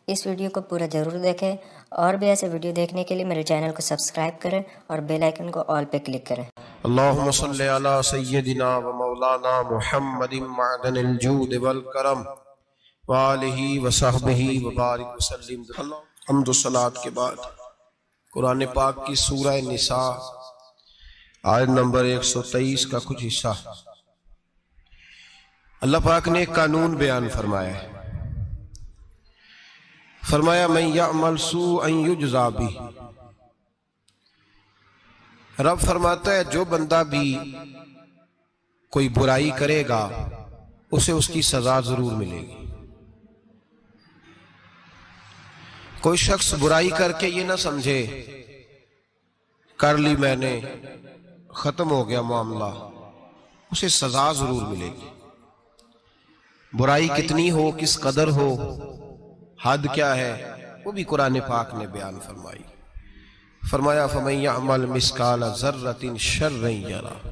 اس video کو پورا ضرور دیکھیں اور بھی ایسے ویڈیو دیکھنے کے لیے میرے چینل کو سبسکرائب کریں اور بیل آئیکن کو آل پہ کلک کریں۔ اللہم صلی علی سیدنا و مولانا محمد معدن الجود والکرم وآلہ وصحبہ وبارک وسلم۔ حمد و صلاة کے بعد قرآن پاک کی سورہ نساء آیت نمبر 123 کا کچھ حصہ اللہ پاک نے ایک قانون بیان فرمایا ہے۔ فرمایا من یعمل سوءا یجزا بہ، رب فرماتا ہے جو بندہ بھی کوئی برائی کرے گا اسے اس کی سزا ضرور ملے گی۔ کوئی شخص برائی کر کے یہ نہ سمجھے کر لی میں نے ختم ہو گیا معاملہ، اسے سزا ضرور ملے گی۔ برائی کتنی ہو، کس قدر ہو، حد کیا ہے، وہ بھی قرآن پاک نے بیان فرمائی۔ فرمایا فَمَن يَعْمَلْ مِثْقَالَ ذَرَّةٍ شَرًّا يَرَهُ،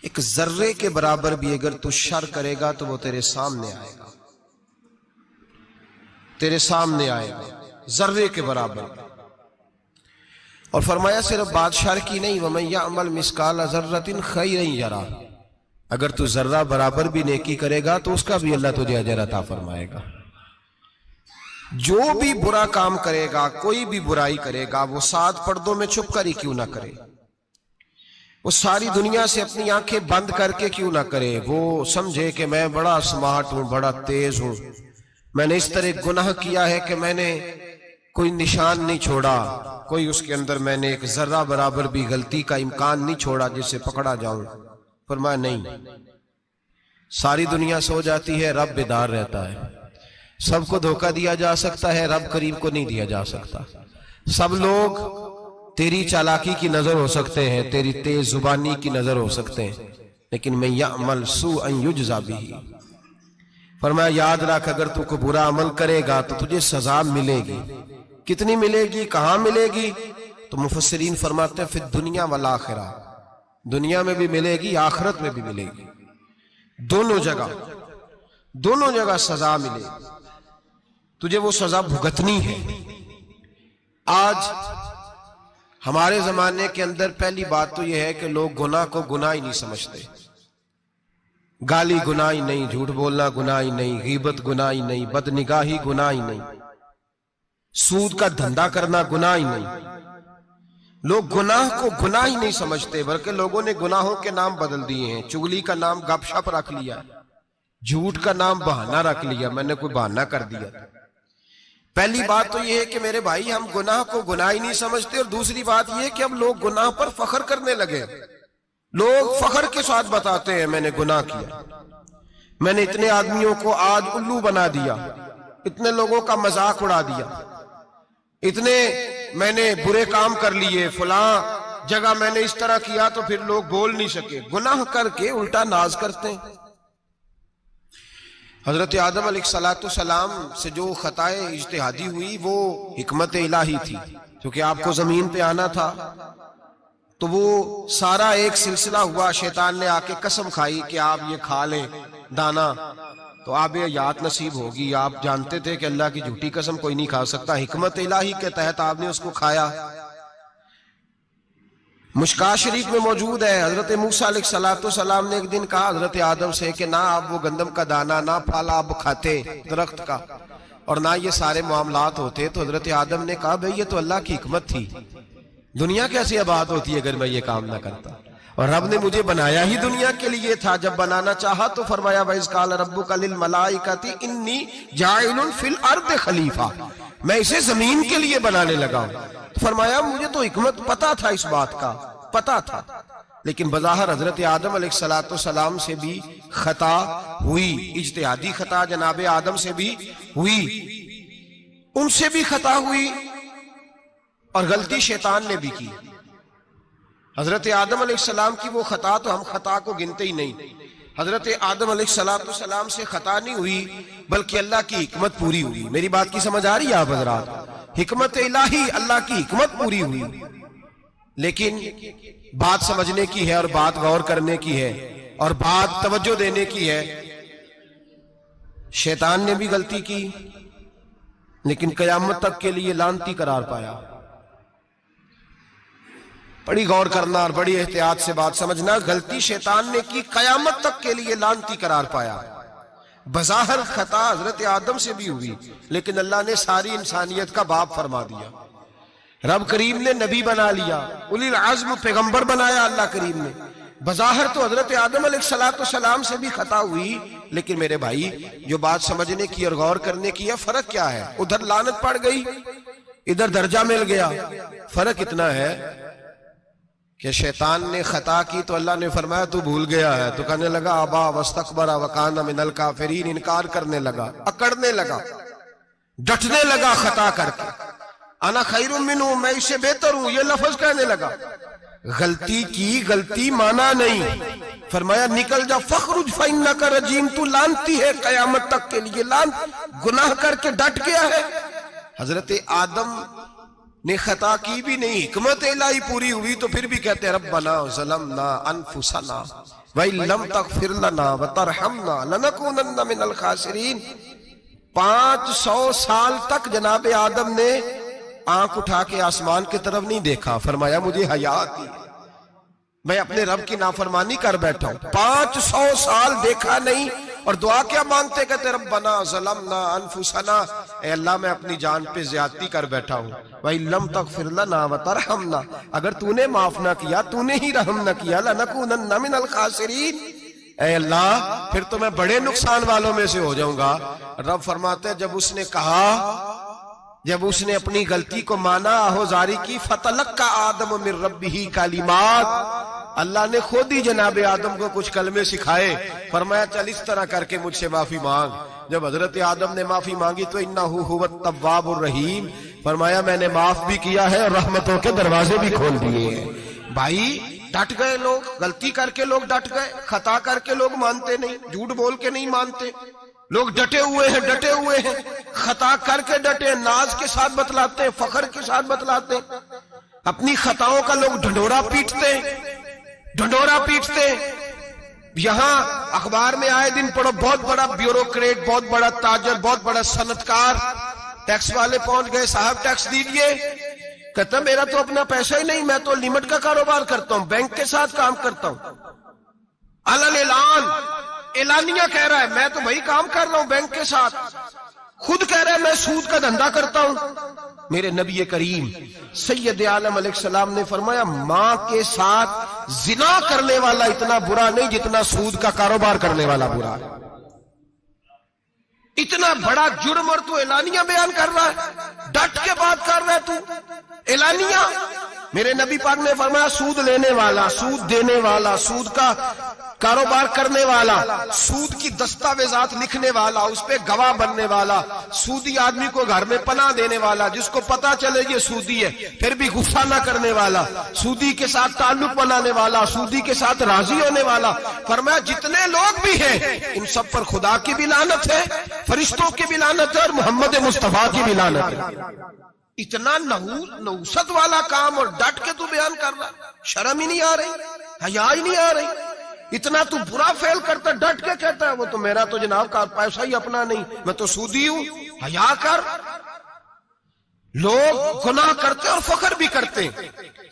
ایک ذرے کے برابر بھی اگر تو شر کرے گا تو وہ تیرے سامنے آئے گا، تیرے سامنے آئے گا ذرے کے برابر۔ اور فرمایا صرف بات شر کی نہیں، وَمَن يَعْمَلْ مِثْقَالَ ذَرَّةٍ خَيْرًا يَرَهُ، اگر تو ذرہ برابر بھی نیکی کرے گا تو اس کا بھی اللہ تجھے اجر عطا فرمائے گا۔ جو بھی برا کام کرے گا، کوئی بھی برائی کرے گا، وہ 7 پردوں میں چھپ کر ہی کیوں نہ کرے، وہ ساری دنیا سے اپنی آنکھیں بند کر کے کیوں نہ کرے، وہ سمجھے کہ میں بڑا سمارٹ ہوں، بڑا تیز ہوں، میں نے اس طرح گناہ کیا ہے کہ میں نے کوئی نشان نہیں چھوڑا، کوئی اس کے اندر میں نے ایک ذرہ برابر بھی غلطی کا امکان نہیں چھوڑا جس سے پکڑا جاؤں۔ فرمایا نہیں، ساری دنیا سو جاتی ہے، رب بیدار رہتا ہے۔ سب کو دھوکہ دیا جا سکتا ہے، رب کریم کو نہیں دیا جا سکتا۔ سب لوگ تیری چالاکی کی نظر ہو سکتے ہیں، تیری تیز زبانی کی نظر ہو سکتے ہیں، لیکن من یعمل سوءا یجزا بہ، فرمایا یاد رکھ اگر تو کوئی برا عمل کرے گا تو تجھے سزا ملے گی۔ کتنی ملے گی، کہاں ملے گی؟ تو مفسرین فرماتے ہیں فی الدنیا والآخرہ، دنیا میں بھی ملے گی، آخرت میں بھی ملے گی، دونوں جگہ سزا ملے گی، تجھے وہ سزا بھگتنی ہے۔ آج ہمارے زمانے کے اندر پہلی بات تو یہ ہے کہ لوگ گناہ کو گناہ ہی نہیں سمجھتے۔ گالی گناہ ہی نہیں، جھوٹ بولنا گناہ ہی نہیں، غیبت گناہ ہی نہیں، بد نگاہی گناہ ہی نہیں، سود کا دھندا کرنا گناہ ہی نہیں۔ لوگ گناہ کو گناہ ہی نہیں سمجھتے، بلکہ لوگوں نے گناہوں کے نام بدل دیے ہیں۔ چغلی کا نام گپ شپ رکھ لیا، جھوٹ کا نام بہانہ رکھ لیا، میں نے کوئی بہانہ کر دیا۔ پہلی بات تو یہ ہے کہ میرے بھائی ہم گناہ کو گناہ ہی نہیں سمجھتے، اور دوسری بات یہ ہے کہ اب لوگ گناہ پر فخر کرنے لگے۔ لوگ فخر کے ساتھ بتاتے ہیں میں نے گناہ کیا، میں نے اتنے آدمیوں کو آج الو بنا دیا، اتنے لوگوں کا مذاق اڑا دیا، اتنے میں نے برے کام کر لیے، فلاں جگہ میں نے اس طرح کیا تو پھر لوگ بول نہیں سکے۔ گناہ کر کے الٹا ناز کرتے ہیں۔ حضرت آدم علیہ السلام سے جو خطائے اجتہادی ہوئی وہ حکمت الہی تھی، کیونکہ آپ کو زمین پہ آنا تھا، تو وہ سارا ایک سلسلہ ہوا۔ شیطان نے آ کے قسم کھائی کہ آپ یہ کھا لیں دانا تو آپ یہ یاد نصیب ہوگی۔ آپ جانتے تھے کہ اللہ کی جھوٹی قسم کوئی نہیں کھا سکتا، حکمت الہی کے تحت آپ نے اس کو کھایا۔ مشکاہ شریف میں موجود ہے، حضرت موسیٰ علیہ السلام نے ایک دن کہا حضرت آدم سے کہ نہ آپ وہ گندم کا دانہ، نہ پھل آپ کھاتے درخت کا، اور نہ یہ سارے معاملات ہوتے۔ تو حضرت آدم نے کہا بھئی یہ تو اللہ کی حکمت تھی، دنیا کیسے آباد ہوتی ہے اگر میں یہ کام نہ کرتا، اور رب نے مجھے بنایا ہی دنیا کے لیے تھا۔ جب بنانا چاہا تو فرمایا وَإِذْ قَالَ رَبُّكَ لِلْمَلَائِكَةِ إِنِّي جَاعِلٌ فِي الْأَرْضِ خَلِيفَةً، میں اسے زمین کے لیے بنانے لگا ہوں۔ فرمایا مجھے تو حکمت پتا تھا، اس بات کا پتا تھا، لیکن بظاہر حضرت آدم علیہ السلام سے بھی خطا ہوئی، اجتہادی خطا جناب آدم سے بھی ہوئی، ان سے بھی خطا ہوئی، اور غلطی شیطان نے بھی کی۔ حضرت آدم علیہ السلام کی وہ خطا تو ہم خطا کو گنتے ہی نہیں۔ حضرت آدم علیہ السلام سے خطا نہیں ہوئی بلکہ اللہ کی حکمت پوری ہوئی۔ میری بات کی سمجھ آ رہی ہے آپ حضرات؟ حکمت الہی، اللہ کی حکمت پوری ہوئی، لیکن بات سمجھنے کی ہے، اور بات غور کرنے کی ہے، اور بات توجہ دینے کی ہے۔ شیطان نے بھی غلطی کی، لیکن قیامت تک کے لیے لعنتی قرار پایا۔ بڑی غور کرنا اور بڑی احتیاط سے بات سمجھنا، غلطی شیطان نے کی، قیامت تک کے لیے لعنتی قرار پایا۔ بظاہر خطا حضرت آدم سے بھی ہوئی، لیکن اللہ نے ساری انسانیت کا باپ فرما دیا۔ رب کریم نے نبی بنا لیا، اولی العزم پیغمبر بنایا اللہ کریم نے۔ بظاہر تو حضرت آدم علیہ السلام سے بھی خطا ہوئی، لیکن میرے بھائی جو بات سمجھنے کی اور غور کرنے کی ہے، فرق کیا ہے؟ ادھر لعنت پڑ گئی، ادھر درجہ مل گیا۔ فرق اتنا ہے کہ شیطان نے خطا کی تو اللہ نے فرمایا تو بھول گیا ہے، تو کہنے لگا ابا واستکبر وکان من الکافرین، انکار کرنے لگا، اکڑنے لگا، ڈٹنے لگا خطا کر کے، انا خیر منہ، میں اس سے بہتر ہوں، یہ لفظ کہنے لگا۔ غلطی کی، غلطی مانا نہیں، فرمایا نکل جا، فخرج فانک رجیم، تو لعنتی ہے قیامت تک کے لیے، گناہ کر کے ڈٹ گیا ہے۔ حضرت آدم نے خطا کی بھی نہیں، حکمت الہی پوری ہوئی تو پھر بھی کہتے ہیں ربنا ظلمنا انفسنا وَإِن لَمْ تَغْفِرْ لَنَا وَتَرْحَمْنَا لَنَكُونَنَّ مِنَ الْخَاسِرِينَ۔ 500 سال تک جناب آدم نے آنکھ اٹھا کے آسمان کی طرف نہیں دیکھا، فرمایا مجھے حیا آتی ہے، میں اپنے رب کی نافرمانی کر بیٹھا ہوں۔ 500 سال دیکھا نہیں، اور دعا کیا مانگتے؟ کہتے ربنا ظلمنا انفسنا، اے اللہ میں اپنی جان پہ زیادتی کر بیٹھا ہوں، وَإِن لَمْ تَغْفِرْ لَنَا وَتَرْحَمْنَا، اگر تو نے معاف نہ کیا، تو نے ہی رحم نہ کیا، لَنَكُونَنَّ مِنَ الْخَاسِرِينَ، اے اللہ پھر تو میں بڑے نقصان والوں میں سے ہو جاؤں گا۔ رب فرماتے ہیں جب اس نے کہا، جب اس نے اپنی غلطی کو مانا، آہوزاری کی، فَتَلَقَّى آدَمُ مِن رَبِّهِ کَلِمَاتٍ، اللہ نے خود ہی جناب آدم کو کچھ کلمے سکھائے، فرمایا چل اس طرح کر کے مجھ سے معافی مانگ۔ جب حضرت آدم نے معافی مانگی تو انہو هو التواب الرحیم، فرمایا میں نے معاف بھی کیا ہے اور رحمتوں کے دروازے بھی کھول دیے ہیں۔ بھائی ڈٹ گئے لوگ، غلطی کر کے لوگ ڈٹ گئے، خطا کر کے لوگ مانتے نہیں، جھوٹ بول کے نہیں مانتے، لوگ ڈٹے ہوئے ہیں، خطا کر کے ڈٹے، ناز کے ساتھ بتلاتے ہیں، فخر کے ساتھ بتلاتے ہیں، اپنی خطاؤں کا لوگ ڈھنڈورا پیٹتے ہیں۔ یہاں اخبار میں آئے دن پڑھو، بہت بڑا بیوروکریٹ، بہت بڑا تاجر، بہت بڑا صنعتکار، ٹیکس والے پہنچ گئے، صاحب ٹیکس دیجئے، کہتا میرا تو اپنا پیسہ ہی نہیں، میں تو لمٹ کا کاروبار کرتا ہوں، بینک کے ساتھ کام کرتا ہوں، اعلانیہ کہہ رہا ہے میں تو وہی کام کر رہا ہوں بینک کے ساتھ، خود کہہ رہا ہے میں سود کا دھندا کرتا ہوں۔ میرے نبی کریم سید عالم علیہ السلام نے فرمایا ماں کے ساتھ زنا کرنے والا اتنا برا نہیں جتنا سود کا کاروبار کرنے والا برا ہے۔ اتنا بڑا جرم اور تو اعلانیہ بیان کر رہا ہے، ڈٹ کے بات کر رہا ہے تو اعلانیہ۔ میرے نبی پاک نے فرمایا سود لینے والا، سود دینے والا، سود کا کاروبار کرنے والا، سود کی دستاویزات لکھنے والا، اس پہ گواہ بننے والا، سودی آدمی کو گھر میں پناہ دینے والا، جس کو پتا چلے یہ سودی ہے پھر بھی غصہ نہ کرنے والا، سودی کے ساتھ تعلق بنانے والا، سودی کے ساتھ راضی ہونے والا، فرمایا جتنے لوگ بھی ہیں ان سب پر خدا کی بھی لعنت ہے، فرشتوں کی بھی لعنت ہے، اور محمد مصطفیٰ کی بھی لعنت ہے۔ اتنا نحوست والا کام اور ڈٹ کے تو بیان کر رہا، شرم ہی نہیں آ رہی، حیا ہی نہیں آ رہی، اتنا تو برا فعل کرتا، ڈٹ کے کہتا ہے وہ تو میرا تو جناب کا پیسہ ہی اپنا نہیں، میں تو سودی ہوں، حیا کر۔ لوگ گناہ کرتے اور فخر بھی کرتے،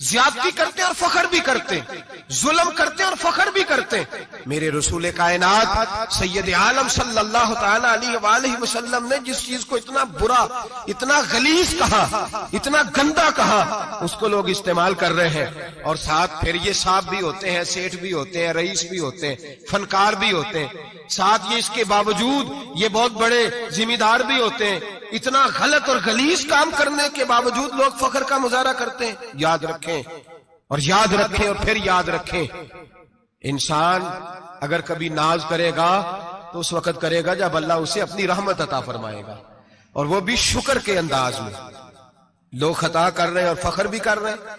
زیادتی کرتے اور فخر بھی کرتے، ظلم کرتے اور فخر بھی کرتے۔ میرے رسول کائنات سید عالم صلی اللہ تعالی علیہ وآلہ وسلم نے جس چیز کو اتنا برا، اتنا غلیظ کہا، اتنا گندا کہا، اس کو لوگ استعمال کر رہے ہیں، اور ساتھ پھر یہ صاحب بھی ہوتے ہیں، سیٹھ بھی ہوتے ہیں، رئیس بھی ہوتے ہیں، فنکار بھی ہوتے ہیں، ساتھ یہ اس کے باوجود یہ بہت بڑے ذمہ دار بھی ہوتے ہیں۔ اتنا غلط اور غلیظ کام کرنے کے باوجود لوگ فخر کا مظاہرہ کرتے ہیں۔ یاد رکھیں اور یاد رکھیں اور پھر یاد رکھیں، انسان اگر کبھی ناز کرے گا تو اس وقت کرے گا جب اللہ اسے اپنی رحمت عطا فرمائے گا، اور وہ بھی شکر کے انداز میں۔ لوگ خطا کر رہے ہیں اور فخر بھی کر رہے ہیں،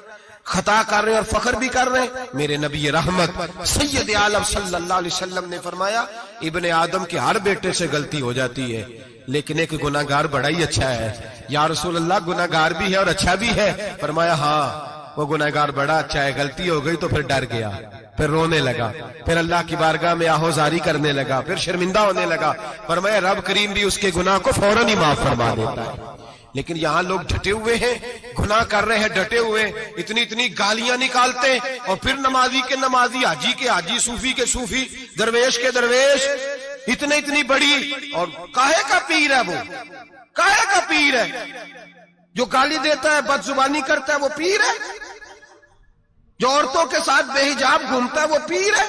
خطا کر رہے ہیں اور فخر بھی کر رہے ہیں۔ میرے نبی رحمت سید عالم صلی اللہ علیہ وسلم نے فرمایا ابن آدم کے ہر بیٹے سے غلطی ہو جاتی ہے، لیکن ایک گناہگار بڑا ہی اچھا ہے۔ یا رسول اللہ گناہگار بھی ہے اور اچھا بھی ہے؟ فرمایا ہاں وہ گناہگار بڑا اچھا ہے، غلطی ہو گئی تو پھر ڈر گیا، پھر رونے لگا، پھر اللہ کی بارگاہ میں آہوزاری کرنے لگا، پھر شرمندہ ہونے لگا۔ فرمایا رب کریم بھی اس کے گناہ کو فوراً ہی معاف فرما دیتا ہے۔ لیکن یہاں لوگ ڈٹے ہوئے ہیں، گناہ کر رہے ہیں ڈٹے ہوئے، اتنی اتنی گالیاں نکالتے، اور پھر نمازی کے نمازی، حاجی کے حاجی، صوفی کے صوفی، درویش کے درویش، اتنی بڑی، اور کاہے کا پیر ہے وہ؟ کاہے کا پیر ہے؟ جو گالی دیتا ہے، بد زبانی کرتا ہے، وہ پیر ہے؟ جو عورتوں کے ساتھ بے حجاب گھومتا ہے، وہ پیر ہے؟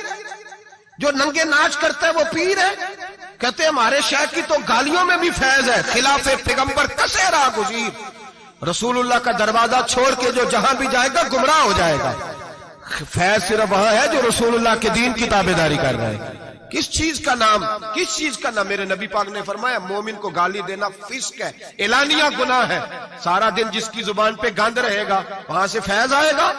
جو ننگے ناچ کرتا ہے، وہ پیر ہے؟ کہتے ہیں ہمارے شیخ کی تو گالیوں میں بھی فیض ہے، خلاف پیغمبر کسے راہ گزیر، رسول اللہ کا دروازہ چھوڑ کے جو جہاں بھی جائے گا گمراہ ہو جائے گا۔ فیض صرف وہاں ہے جو رسول اللہ کے دین کی تابعداری کر رہے ہیں۔ کس چیز کا نام، کس چیز کا نام؟ میرے نبی پاک نے فرمایا مومن کو گالی دینا فسق ہے، اعلانیہ گناہ ہے۔ سارا دن جس کی زبان پہ گند رہے گا وہاں سے فیض آئے گا؟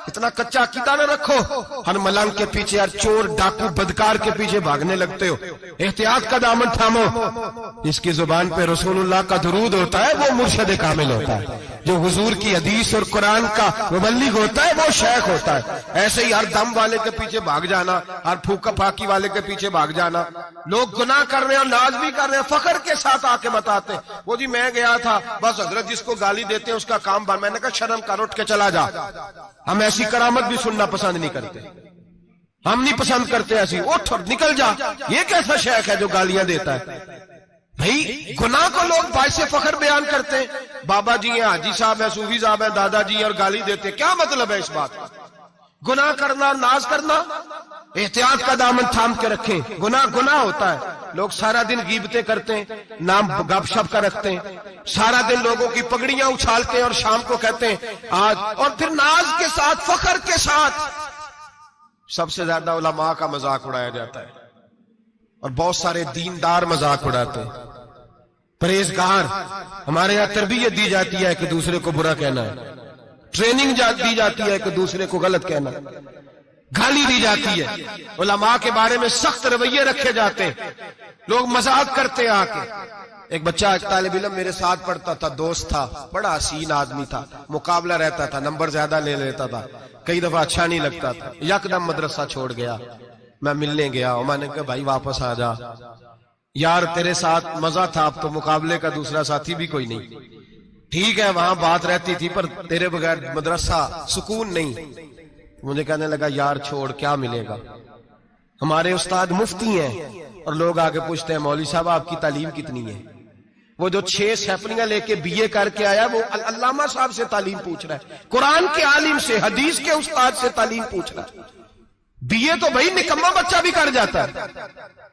اتنا کچا عقیدہ نہ رکھو، ہر ملنگ کے پیچھے، ہر چور ڈاکو بدکار کے پیچھے بھاگنے لگتے ہو۔ احتیاط کا دامن تھامو، جس کی زبان پہ رسول اللہ کا درود ہوتا ہے وہ مرشد کامل ہوتا ہے، جو حضور کی حدیث اور قرآن کا مبلغ ہوتا ہے وہ شیخ ہوتا ہے۔ ایسے ہی ہر دم والے کے پیچھے بھاگ جانا، ہر پھوکا پھاکی والے کے پیچھے بھاگ جانا۔ لوگ گناہ کر رہے ہیں اور ناز بھی کر رہے ہیں، فخر کے ساتھ آ کے بتاتے ہیں وہ جی میں گیا تھا، بس حضرت جس کو گالی دیتے ہیں اس کا کام بن۔ میں نے کہا شرم کر، اٹھ کے چلا جا۔ ہم ایسی کرامت بھی سننا پسند نہیں کرتے، ہم نہیں پسند کرتے ایسی، اٹھ اور نکل جا۔ یہ کیسا شیخ ہے جو گالیاں دیتا ہے؟ بھئی گناہ کو لوگ باعث فخر بیان کرتے ہیں، بابا جی ہیں، حاجی صاحب ہیں، صوفی صاحب ہیں، دادا جی ہیں، اور گالی دیتے ہیں۔ کیا مطلب ہے اس بات کا؟ گناہ کرنا، ناز کرنا، احتیاط کا دامن تھام کے رکھیں۔ گناہ ہوتا ہے، لوگ سارا دن غیبتیں کرتے ہیں، نام گپ شپ کا رکھتے ہیں، سارا دن لوگوں کی پگڑیاں اچھالتے ہیں اور شام کو کہتے ہیں آج، اور پھر ناز کے ساتھ، فخر کے ساتھ۔ سب سے زیادہ علماء کا مذاق اڑایا جاتا ہے، اور بہت سارے دیندار مذاق اڑاتے ہیں، پرہیزگار۔ ہمارے یہاں تربیت دی جاتی ہے کہ دوسرے کو برا کہنا ہے، ٹریننگ دی جاتی ہے کہ دوسرے کو غلط کہنا، گالی دی جاتی ہے، علماء کے بارے میں سخت رویے رکھے جاتے ہیں، لوگ مذاق کرتے ہیں آ کے۔ ایک بچہ، ایک طالب علم میرے ساتھ پڑھتا تھا، دوست تھا، بڑا حسین آدمی تھا، مقابلہ رہتا تھا، نمبر زیادہ لے لیتا تھا، کئی دفعہ اچھا نہیں لگتا تھا، یکدم مدرسہ چھوڑ گیا۔ میں ملنے گیا اور میں نے کہا بھائی واپس آ جا یار، تیرے ساتھ مزہ تھا، اب تو مقابلے کا دوسرا ساتھی بھی کوئی نہیں۔ ٹھیک ہے وہاں بات رہتی تھی پر تیرے بغیر مدرسہ سکون نہیں۔ مجھے کہنے لگا یار چھوڑ، کیا ملے گا؟ ہمارے استاد مفتی ہیں اور لوگ آگے پوچھتے ہیں مولوی صاحب آپ کی تعلیم کتنی ہے؟ وہ جو 6 سیفلیاں لے کے BA کر کے آیا وہ علامہ صاحب سے تعلیم پوچھ رہا ہے، قرآن کے عالم سے، حدیث کے استاد سے تعلیم پوچھ رہا ہے۔ BA تو بھائی نکمہ بچہ بھی کر جاتا ہے،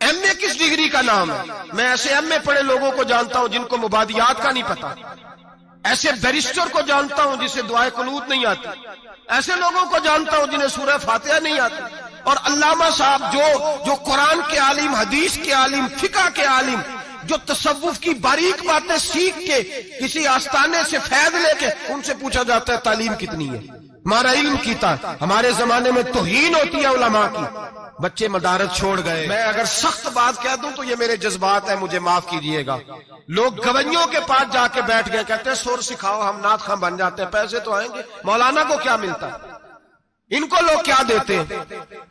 MA کس ڈگری کا نام ہے؟ میں ایسے MA پڑھے لوگوں کو جانتا ہوں جن کو مبادیات کا نہیں پتا، ایسے بیرسٹر کو جانتا ہوں جسے دعائے قنوت نہیں آتی، ایسے لوگوں کو جانتا ہوں جنہیں سورہ فاتحہ نہیں آتی۔ اور علامہ صاحب جو قرآن کے عالم، حدیث کے عالم، فقہ کے عالم، جو تصوف کی باریک باتیں سیکھ کے کسی آستانے سے فیض لے کے، ان سے پوچھا جاتا ہے تعلیم کتنی ہے؟ ہمارا علم کیتا۔ ہمارے زمانے میں توہین ہوتی ہے علماء کی، بچے مدارس چھوڑ گئے۔ میں اگر سخت بات کہہ دوں تو یہ میرے جذبات ہیں، مجھے معاف کیجئے گا۔ لوگ گویوں کے پاس جا کے بیٹھ گئے، کہتے ہیں سور سکھاؤ، ہم نعت خواں بن جاتے ہیں، پیسے تو آئیں گے۔ مولانا کو کیا ملتا ہے؟ ان کو لوگ کیا دیتے ہیں؟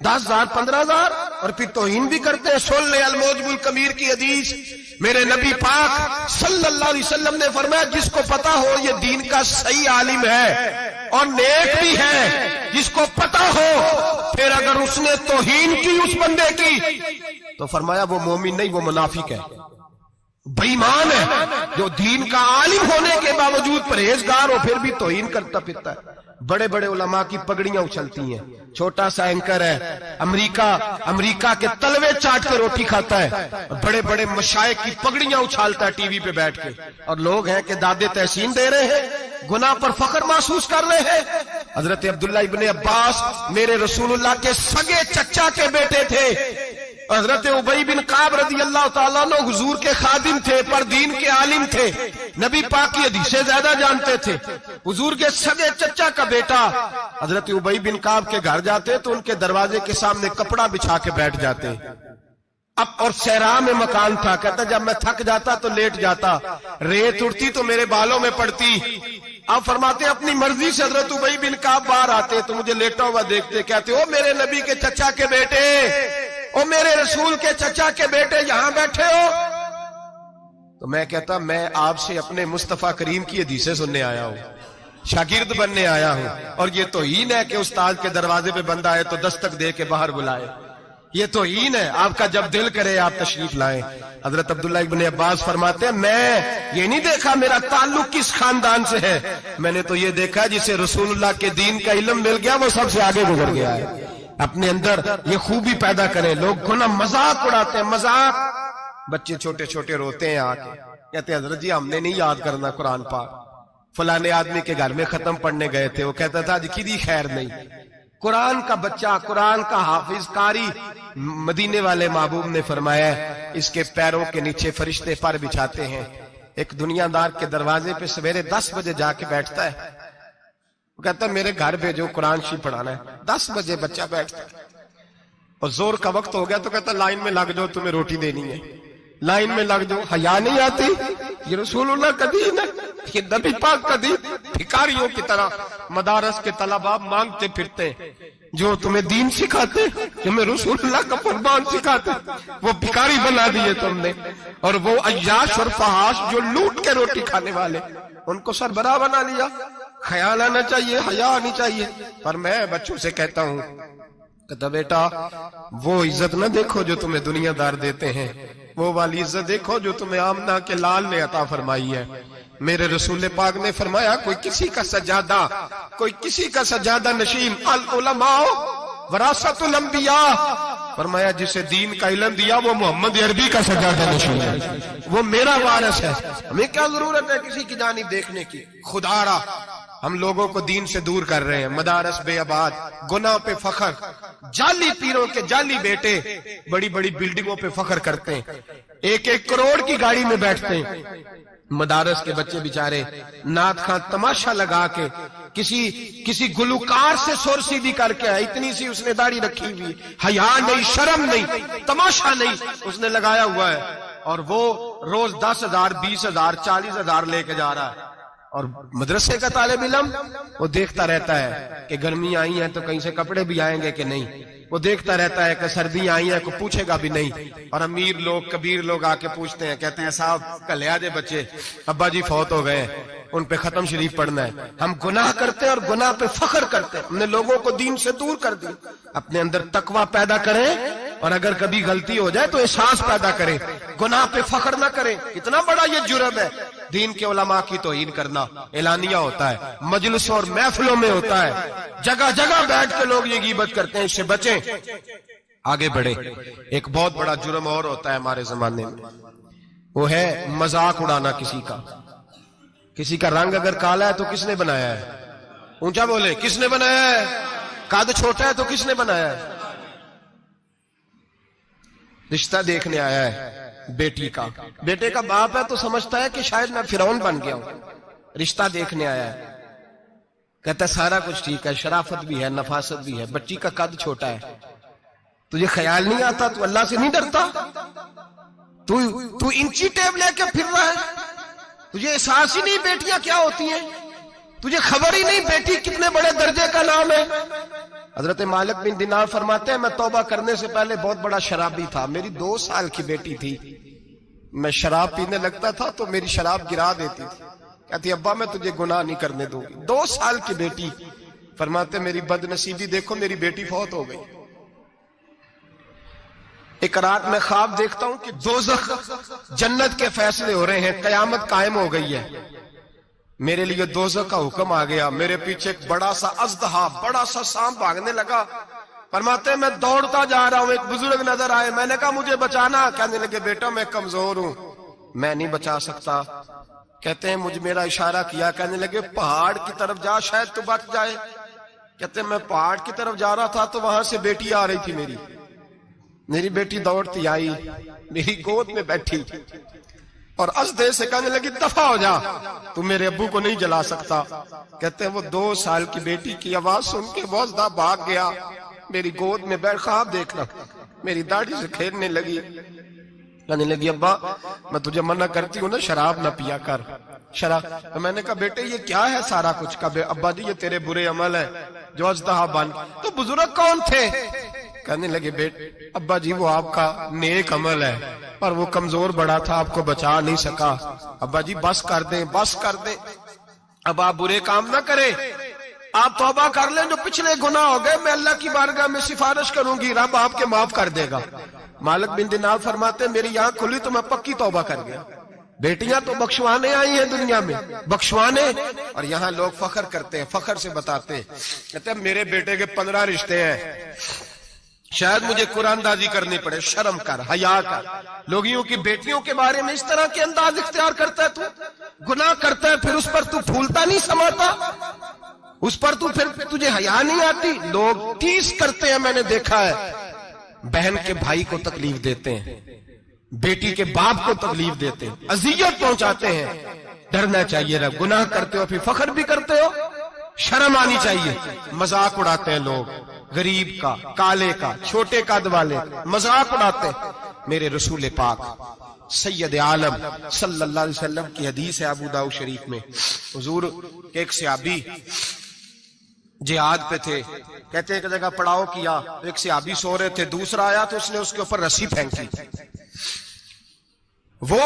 10,000 15,000، اور پھر توہین بھی کرتے ہیں۔ سن لے الموجب الکبیر کی حدیث، میرے نبی پاک صلی اللہ علیہ وسلم نے فرمایا جس کو پتا ہو یہ دین کا صحیح عالم ہے اور نیک بھی ہے، جس کو پتا ہو، پھر اگر اس نے توہین کی اس بندے کی تو فرمایا وہ مومن نہیں، وہ منافق ہے، بے ایمان ہے۔ جو دین کا عالم ہونے کے باوجود پرہیزگار ہو پھر بھی توہین کرتا پھرتا ہے۔ بڑے بڑے علماء کی پگڑیاں اچھلتی ہیں، چھوٹا سا اینکر ہے امریکہ کے تلوے چاٹ کے روٹی کھاتا ہے، بڑے بڑے مشائخ کی پگڑیاں اچھالتا ہے ٹی وی پہ بیٹھ کے، اور لوگ ہیں کہ دادے تحسین دے رہے ہیں، گناہ پر فخر محسوس کر رہے ہیں۔ حضرت عبداللہ ابن عباس میرے رسول اللہ کے سگے چچا کے بیٹے تھے، حضرت ابی بن کعب رضی اللہ تعالیٰ عنہ حضور کے خادم تھے، پر دین کے عالم تھے، نبی پاک کی حدیثیں زیادہ جانتے تھے۔ حضور کے سگے چچا کا بیٹا حضرت ابی بن کعب کے گھر جاتے تو ان کے دروازے کے سامنے کپڑا بچھا کے بیٹھ جاتے۔ اب اور صحرا میں مکان تھا، کہتا جب میں تھک جاتا تو لیٹ جاتا، ریت اڑتی تو میرے بالوں میں پڑتی۔ اب فرماتے اپنی مرضی سے حضرت ابی بن کعب باہر آتے تو مجھے لیٹا ہوا دیکھتے، کہتے او میرے نبی کے چچا کے بیٹے، او میرے رسول کے چچا کے بیٹے، یہاں بیٹھے ہو؟ تو میں کہتا میں آپ سے اپنے مصطفیٰ کریم کی حدیثیں سننے آیا ہوں، شاگرد بننے آیا ہوں، اور یہ توہین ہے کہ استاد کے دروازے پہ بندہ آئے تو دستک دے کے باہر بلائے، یہ توہین ہے۔ آپ کا جب دل کرے آپ تشریف لائیں۔ حضرت عبداللہ ابن عباس فرماتے ہیں میں یہ نہیں دیکھا میرا تعلق کس خاندان سے ہے، میں نے تو یہ دیکھا جسے رسول اللہ کے دین کا علم مل گیا وہ سب سے آگے گزر گیا ہے۔ اپنے اندر یہ خوبی پیدا کریں۔ لوگ گناہ مذاق اڑاتے ہیں، مذاق، بچے چھوٹے چھوٹے روتے ہیں آ کے، کہتے ہیں حضرت جی ہم نے نہیں یاد کرنا قرآن پاک، فلانے آدمی کے گھر میں ختم پڑھنے گئے تھے، وہ کہتا تھا جی کدی خیر نہیں۔ قرآن کا بچہ، قرآن کا حافظ قاری، مدینے والے محبوب نے فرمایا ہے اس کے پیروں کے نیچے فرشتے پر بچھاتے ہیں۔ ایک دنیا دار کے دروازے پہ سویرے 10 بجے جا کے بیٹھتا ہے، وہ کہتا ہے میرے گھر بھیجو قرآن شریف پڑھانا ہے۔ 10 بجے بچہ بیٹھتا ہے، اور زور کا وقت ہو گیا تو کہتا لائن میں لگ جاؤ تمہیں روٹی دینی ہے، لائن میں لگ جاؤ۔ حیا نہیں آتی؟ یہ رسول اللہ کا دین ہے، یہ نبی پاک کا دین۔ بھکاریوں کی طرح مدارس کے طلباء مانگتے پھرتے ہیں، جو تمہیں دین سکھاتے، تمہیں رسول اللہ کا فرمان سکھاتے، وہ بھکاری بنا دیے تم نے۔ اور وہ عیاش اور فحاش جو لوٹ کے روٹی کھانے والے، ان کو سربراہ بنا لیا۔ خیال آنا چاہیے، حیا آنی چاہیے۔ پر میں بچوں سے کہتا ہوں کہتا بیٹا وہ عزت نہ دیکھو جو تمہیں دنیا دار دیتے ہیں، وہ والی عزت دیکھو جو تمہیں آمنہ کے لال نے عطا فرمائی ہے۔ میرے رسول پاک نے فرمایا کوئی کسی کا سجادہ، کوئی کسی کا سجادہ نشین، العلماء وراثت الانبیاء، فرمایا جسے دین کا علم دیا وہ محمد عربی کا سجادہ نشین ہے، وہ میرا وارث ہے۔ ہمیں کیا ضرورت ہے کسی کی جانب دیکھنے کی؟ خدا را ہم لوگوں کو دین سے دور کر رہے ہیں، مدارس بے آباد، گناہ پہ فخر، جعلی پیروں کے جعلی بیٹے بڑی بڑی بلڈنگوں پہ فخر کرتے ہیں، 1-1 کروڑ کی گاڑی میں بیٹھتے ہیں۔ مدارس کے بچے بیچارے نعت خواں تماشا لگا کے کسی گلوکار سے سر سیدھی کر کے آئے، اتنی سی اس نے داڑھی رکھی ہوئی، حیا نہیں، شرم نہیں، تماشا نہیں، اس نے لگایا ہوا ہے، اور وہ روز 10,000 20,000 40,000 لے کے جا رہا ہے۔ اور مدرسے کا طالب علم وہ دیکھتا رہتا ہے کہ گرمی آئی ہیں تو کہیں سے کپڑے بھی آئیں گے کہ نہیں، وہ دیکھتا رہتا ہے کہ سردی آئی ہے کوئی پوچھے گا بھی نہیں۔ اور امیر لوگ کبیر لوگ آ کے پوچھتے ہیں، کہتے ہیں صاحب کل لے آجے بچے، ابا جی فوت ہو گئے، ان پہ ختم شریف پڑھنا ہے۔ ہم گناہ کرتے ہیں اور گناہ پہ فخر کرتے ہیں، ہم نے لوگوں کو دین سے دور کر دی۔ اپنے اندر تقوی پیدا کریں، اور اگر کبھی غلطی ہو جائے تو احساس پیدا کریں، گناہ پہ فخر نہ کریں۔ اتنا بڑا یہ جرم ہے دین کے علماء کی توہین کرنا، اعلانیہ ہوتا ہے، مجلسوں اور محفلوں میں ہوتا ہے، جگہ جگہ بیٹھ کے لوگ یہ غیبت کرتے ہیں، اس سے بچیں، آگے بڑھیں۔ ایک بہت بڑا جرم اور ہوتا ہے ہمارے زمانے میں، وہ ہے مذاق اڑانا کسی کا۔ کسی کا رنگ اگر کالا ہے تو کس نے بنایا ہے؟ اونچا بولے، کس نے بنایا ہے؟ قد چھوٹا ہے تو کس نے بنایا ہے؟ رشتہ دیکھنے آیا ہے بیٹی کا، بیٹے کا باپ ہے تو سمجھتا ہے کہ شاید میں فرعون بن گیا ہوں، رشتہ دیکھنے آیا ہے، کہتا ہے سارا کچھ ٹھیک ہے، شرافت بھی ہے، نفاست بھی ہے، بچی کا قد چھوٹا ہے، تجھے خیال نہیں آتا؟ تو اللہ سے نہیں ڈرتا؟ تو انچی ٹیپ لے کے پھر رہا ہے، تجھے احساس ہی نہیں بیٹیاں کیا ہوتی ہیں، تجھے خبر ہی نہیں بیٹی کتنے بڑے درجے کا نام ہے۔ حضرت مالک بن دینار فرماتے ہیں میں توبہ کرنے سے پہلے بہت بڑا شرابی تھا، میری 2 سال کی بیٹی تھی، میں شراب پینے لگتا تھا تو میری شراب گرا دیتی تھی، کہتی ابا میں تجھے گناہ نہیں کرنے دوں گی۔ 2 سال کی بیٹی، فرماتے میری بد نصیبی دیکھو میری بیٹی فوت ہو گئی۔ ایک رات میں خواب دیکھتا ہوں کہ دوزخ جنت کے فیصلے ہو رہے ہیں، قیامت قائم ہو گئی ہے، میرے لیے دوزخ کا حکم آ گیا، میرے پیچھے ایک بڑا سا اژدہا، بڑا سا سانپ بھاگنے لگا، فرماتے ہیں میں دوڑتا جا رہا ہوں، ایک بزرگ نظر آئے، میں نے کہا مجھے بچانا، کہنے لگے بیٹا میں کمزور ہوں، میں نہیں بچا سکتا، کہتے ہیں مجھ میرا اشارہ کیا، کہنے لگے پہاڑ کی طرف جا شاید تو بچ جائے، کہتے ہیں میں پہاڑ کی طرف جا رہا تھا تو وہاں سے بیٹی آ رہی تھی، میری بیٹی دوڑتی آئی، میری گود میں بیٹھی اور ازدے سے کہنے لگی دفع ہو جا، تو میرے ابو کو نہیں جلا سکتا، کہتے ہیں وہ 2 سال کی بیٹی کی آواز سن کے وہ ازدہ بھاگ گیا، میری گود میں بیٹھ خواب دیکھنا، میری داڑھی سے کھیلنے لگی، کہنے لگی ابا میں تجھے منع کرتی ہوں نا شراب نہ پیا کر، شراب، تو میں نے کہا بیٹے یہ کیا ہے سارا کچھ؟ کہا ابا جی یہ تیرے برے عمل ہے جو ازدہا بن۔ تو بزرگ کون تھے؟ کہنے لگے بیٹے ابا جی وہ آپ کا نیک عمل ہے اور وہ کمزور بڑا تھا آپ کو بچا نہیں سکا. ابا جی بس کر دیں بس کر دیں, اب آپ برے کام نہ کریں, آپ توبہ کر لیں, جو پچھلے گناہ ہو گئے میں اللہ کی بارگاہ میں سفارش کروں گی, رب آپ کے معاف کر دے گا. مالک بن دینار فرماتے میری آنکھ کھلی تو میں پکی توبہ کر گیا. بیٹیاں تو بخشوانے آئی ہیں دنیا میں, بخشوانے, اور یہاں لوگ فخر کرتے ہیں, فخر سے بتاتے ہیں, کہتے ہیں میرے بیٹے کے 15 رشتے ہیں, شاید مجھے قرآن دازی کرنی پڑے, شرم کر, حیا کر. لوگیوں کی بیٹیوں کے بارے میں اس طرح کے انداز اختیار کرتا ہے, تو گناہ کرتا ہے پھر اس پر تو پھولتا نہیں سماتا, اس پر تو پھر تجھے حیا نہیں آتی. لوگ ٹیس کرتے ہیں, میں نے دیکھا ہے, بہن کے بھائی کو تکلیف دیتے ہیں, بیٹی کے باپ کو تکلیف دیتے ہیں, اذیت پہنچاتے ہیں. ڈرنا چاہیے رب, گناہ کرتے ہو پھر فخر بھی کرتے ہو, شرم آنی چاہیے. مذاق اڑاتے ہیں لوگ, غریب کا, کالے کا, چھوٹے قد والے مذاق اڑاتے ہیں. میرے رسول پاک سید عالم صلی اللہ علیہ وسلم کی حدیث ہے ابو داؤد شریف میں, حضور کے ایک صحابی جہاد پہ تھے, کہتے ہیں ایک جگہ پڑاؤ کیا, ایک صحابی سو رہے تھے, دوسرا آیا تو اس نے اس کے اوپر رسی پھینکی, وہ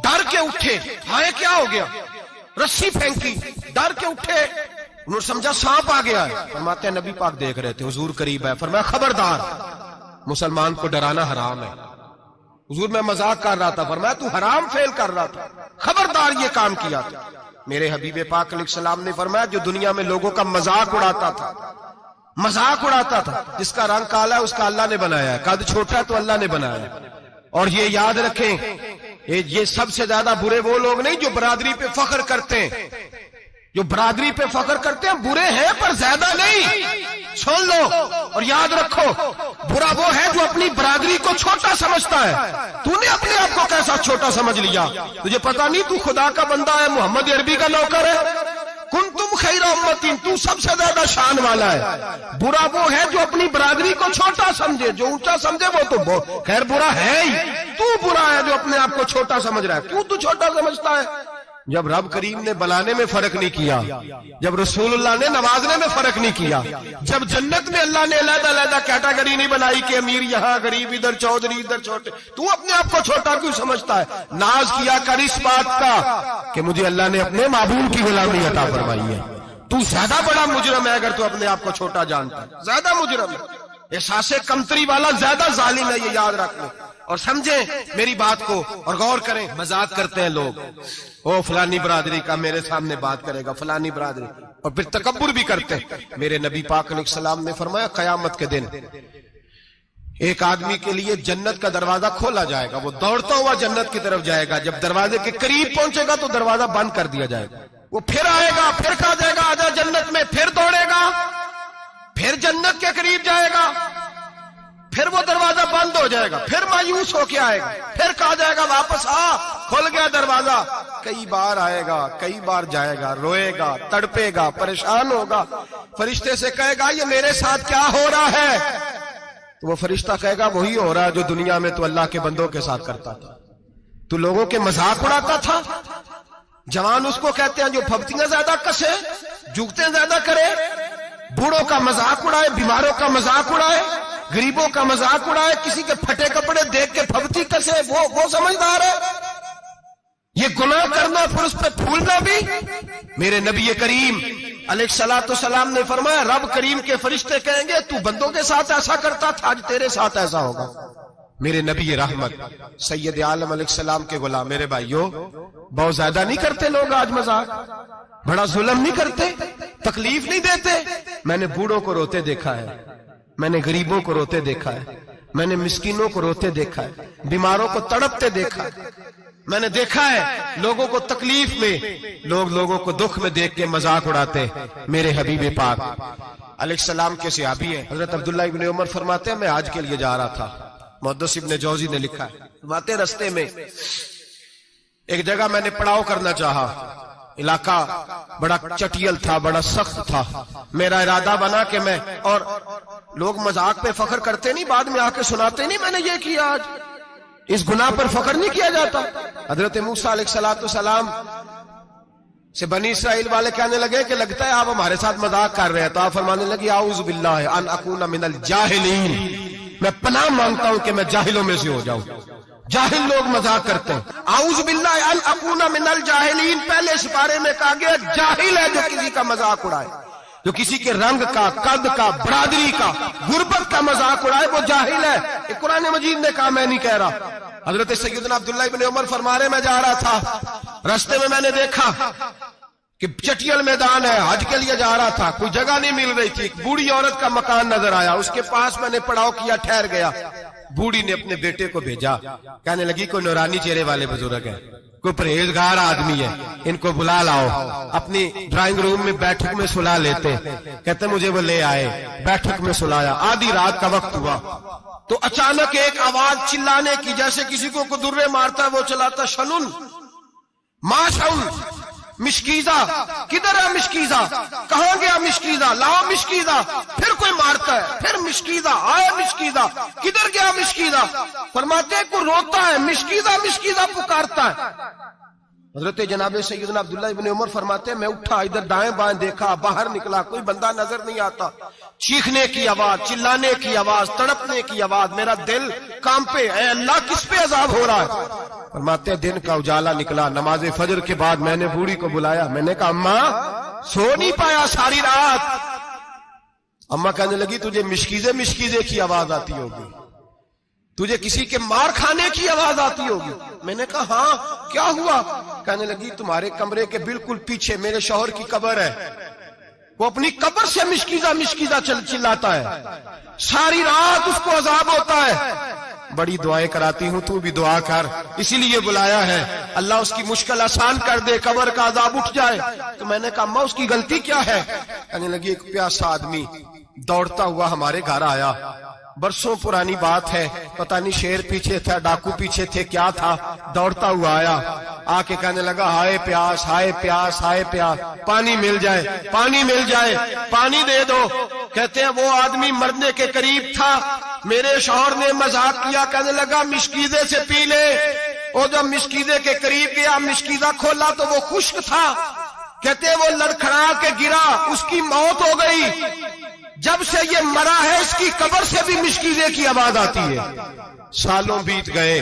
ڈر کے اٹھے, ہائے کیا ہو گیا, رسی پھینکی, ڈر کے اٹھے, انہوں نے سمجھا سانپ آ گیا ہے. فرماتے ہیں نبی پاک دیکھ رہے تھے, حضور قریب ہے, فرمایا خبردار مسلمان کو ڈرانا حرام ہے. حضور میں مذاق کر رہا تھا, فرمایا تو حرام فعل کر رہا تھا, خبردار یہ کام کیا تھا. میرے حبیب پاک علیہ السلام نے فرمایا جو دنیا میں لوگوں کا مذاق اڑاتا تھا, مذاق اڑاتا تھا, جس کا رنگ کالا ہے اس کا اللہ نے بنایا ہے, قد چھوٹا ہے تو اللہ نے بنایا ہے. اور یہ یاد رکھیں یہ سب سے زیادہ برے وہ لوگ نہیں جو برادری پہ فخر کرتے ہیں, جو برادری پہ فخر کرتے ہیں برے ہیں پر زیادہ نہیں. سن لو اور یاد رکھو, برا وہ ہے جو اپنی برادری کو چھوٹا سمجھتا ہے. تو نے اپنے آپ کو کیسا چھوٹا سمجھ لیا, تجھے پتا نہیں تو خدا کا بندہ ہے, محمد عربی کا نوکر ہے. کنتم خیر امتین, تو سب سے زیادہ شان والا ہے. برا وہ ہے جو اپنی برادری کو چھوٹا سمجھے, جو اونچا سمجھے وہ تو خیر برا ہے ہی. تو برا ہے جو اپنے آپ کو چھوٹا سمجھ رہا ہے. کیوں تو چھوٹا سمجھتا ہے؟ جب رب کریم نے بلانے میں فرق نہیں کیا, جب رسول اللہ نے نوازنے میں فرق نہیں کیا, جب جنت میں اللہ نے علیحدہ علیحدہ کیٹیگری نہیں بنائی کہ امیر یہاں, غریب ادھر, چودھری ادھر, چھوٹے, تو اپنے آپ کو چھوٹا کیوں سمجھتا ہے؟ ناز کیا کر اس بات کا کہ مجھے اللہ نے اپنے معبود کی غلامی عطا فرمائی ہے. تو زیادہ بڑا مجرم ہے اگر تو اپنے آپ کو چھوٹا جانتا ہے, زیادہ مجرم ہے. احساس کمتری والا زیادہ ظالم ہے, یہ یاد رکھ لیں اور سمجھیں میری بات کو اور غور کریں. مذاق کرتے ہیں لوگ, او فلانی برادری کا میرے سامنے بات کرے گا, فلانی برادری, اور پھر تکبر بھی کرتے ہیں. میرے نبی پاک علیہ السلام نے فرمایا قیامت کے دن ایک آدمی کے لیے جنت کا دروازہ کھولا جائے گا, وہ دوڑتا ہوا جنت کی طرف جائے گا. جب دروازے کے قریب پہنچے گا تو دروازہ بند کر دیا جائے گا. وہ پھر آئے گا, پھر کہا جائے گا آجا جنت میں, پھر دوڑے گا, پھر جنت کے قریب جائے گا, پھر وہ دروازہ بند ہو جائے گا, پھر مایوس ہو کے آئے گا, پھر کہا جائے گا واپس آ, کھل گیا دروازہ. کئی بار آئے گا, کئی بار جائے گا, روئے گا, تڑپے گا, پریشان ہوگا. فرشتے سے کہے گا یہ میرے ساتھ کیا ہو رہا ہے؟ تو وہ فرشتہ کہے گا وہی ہو رہا ہے جو دنیا میں تو اللہ کے بندوں کے ساتھ کرتا تھا, تو لوگوں کے مذاق اڑاتا تھا. جوان اس کو کہتے ہیں جو پھپتیاں زیادہ کسے, جھکتے زیادہ کرے, بوڑھوں کا مذاق اڑائے, بیماروں کا مذاق اڑائے, غریبوں کا مذاق اڑائے, کسی کے پھٹے کپڑے دیکھ کے پھپتی کسے, وہ سمجھدار ہے. یہ گناہ کرنا پھر اس پہ پھولنا بھی. میرے نبی کریم علیہ الصلوۃ والسلام نے فرمایا رب کریم کے فرشتے کہیں گے تو بندوں کے ساتھ ایسا کرتا تھا, آج تیرے ساتھ ایسا ہوگا. میرے نبی رحمت سید عالم علیہ السلام کے غلام, میرے بھائیوں بہت زیادہ نہیں کرتے لوگ آج مذاق, بڑا ظلم نہیں کرتے, تکلیف نہیں دیتے. میں نے بوڑھوں کو روتے دیکھا ہے, میں نے غریبوں کو روتے دیکھا ہے, میں نے مسکینوں کو روتے دیکھا ہے, بیماروں کو تڑپتے دیکھا ہے. میں نے دیکھا ہے لوگوں کو تکلیف میں, لوگوں کو دکھ میں دیکھ کے مذاق اڑاتے. میرے حبیب پاک علیہ السلام کے صحابی ہیں حضرت عبداللہ ابن عمر فرماتے ہیں میں حج کے لیے جا رہا تھا. محدث ابن جوزی نے لکھا ہے, فرماتے رستے میں ایک جگہ میں نے پڑاؤ کرنا چاہا, علاقہ بڑا چٹیل تھا, بڑا سخت تھا. میرا ارادہ بنا کہ میں, اور لوگ مذاق پہ فخر کرتے نہیں, بعد میں آ کے سناتے نہیں میں نے یہ کیا, آج اس گناہ پر فخر نہیں کیا جاتا. حضرت موسیٰ علیہ السلام سے بنی اسرائیل والے کہنے لگے کہ لگتا ہے آپ ہمارے ساتھ مذاق کر رہے ہیں، تو آپ فرمانے لگے اعوذ باللہ ان اکون من الجاہلین، میں پناہ مانگتا ہوں کہ میں جاہلوں میں سے ہو جاؤں۔ جاہل لوگ مذاق کرتے ہیں، اعوذ باللہ ان اکون من الجاہلین پہلے سپارے میں کہا گیا جاہل ہے جو کسی کا مذاق اڑائے، جو کسی کے رنگ کا، قد کا، برادری کا، غربت کا مذاق اڑائے وہ جاہل ہے۔ یہ قرآن مجید نے کہا، میں نہیں کہہ رہا۔ حضرت سیدنا عبداللہ ابن عمر فرما رہے میں جا رہا تھا، رستے میں نے دیکھا کہ چٹیل میدان ہے، حج کے لیے جا رہا تھا، کوئی جگہ نہیں مل رہی تھی، ایک بوڑھی عورت کا مکان نظر آیا، اس کے پاس میں نے پڑاؤ کیا، ٹھہر گیا۔ بوڑھی نے اپنے بیٹے کو بھیجا، کہنے لگی کوئی نورانی چہرے والے بزرگ ہیں، کوئی پرہیزگار آدمی ہے، ان کو بلا لاؤ۔ اپنی ڈرائنگ روم میں بیٹھک میں سلا لیتے، کہتے مجھے وہ لے آئے، بیٹھک میں سلایا۔ آدھی رات کا وقت ہوا تو اچانک ایک آواز چلانے کی، جیسے کسی کو درے مارتا ہے وہ چلاتا، شنن ما شن مشکیزہ، کدھر ہے مشکیزہ، کہاں گیا مشکیزہ، لاؤ مشکیزہ۔ پھر کوئی مارتا ہے، پھر مشکیزہ، آئے مشکیزہ، کدھر گیا مشکیزہ۔ فرماتے ہیں کوئی روتا ہے، مشکیزہ مشکیزہ پکارتا ہے۔ حضرت جناب سیدنا عبداللہ ابن عمر فرماتے ہیں میں اٹھا، ادھر دائیں بائیں دیکھا، باہر نکلا، کوئی بندہ نظر نہیں آتا۔ چیخنے کی آواز، چلانے کی آواز، تڑپنے کی آواز، میرا دل کانپے، اے اللہ کس پہ عذاب ہو رہا ہے۔ فرماتے ہیں دن کا اجالا نکلا، نماز فجر کے بعد میں نے بوڑھی کو بلایا، میں نے کہا اماں سو نہیں پایا ساری رات۔ اماں کہنے لگی تجھے مشکیزے مشکیزے کی آواز آتی ہوگی، تجھے کسی کے مار کھانے کی آواز آتی ہوگی۔ میں نے کہا ہاں کیا ہوا؟ کہنے لگی تمہارے کمرے کے بالکل پیچھے میرے شوہر کی قبر ہے، وہ اپنی قبر سے مشکیزہ مشکیزہ چلاتا ہے، ساری رات اس کو عذاب ہوتا ہے۔ بڑی دعائیں کراتی ہوں، تو بھی دعا کر، اسی لیے بلایا ہے، اللہ اس کی مشکل آسان کر دے، قبر کا عذاب اٹھ جائے۔ تو میں نے کہا اماں اس کی غلطی کیا ہے؟ کہنے لگی ایک پیاسا آدمی دوڑتا ہوا ہمارے گھر آیا، برسوں پرانی بات ہے، پتہ نہیں شیر پیچھے تھا، ڈاکو پیچھے تھے، کیا تھا، دوڑتا ہوا آیا، آ کے کہنے لگا ہائے پیاس، ہائے پیاس، ہائے پیاس، پانی مل جائے، پانی مل جائے، پانی دے دو۔ کہتے ہیں وہ آدمی مرنے کے قریب تھا، میرے شوہر نے مذاق کیا، کہنے لگا مشکیزے سے پی لے۔ اور جب مشکیزے کے قریب گیا، مشکیزہ کھولا تو وہ خشک تھا، کہتے ہیں وہ لڑکھڑا کے گرا، اس کی موت ہو گئی۔ جب سے یہ مرا ہے اس کی قبر سے بھی مشکیزے کی آواز آتی ہے۔ سالوں بیت گئے،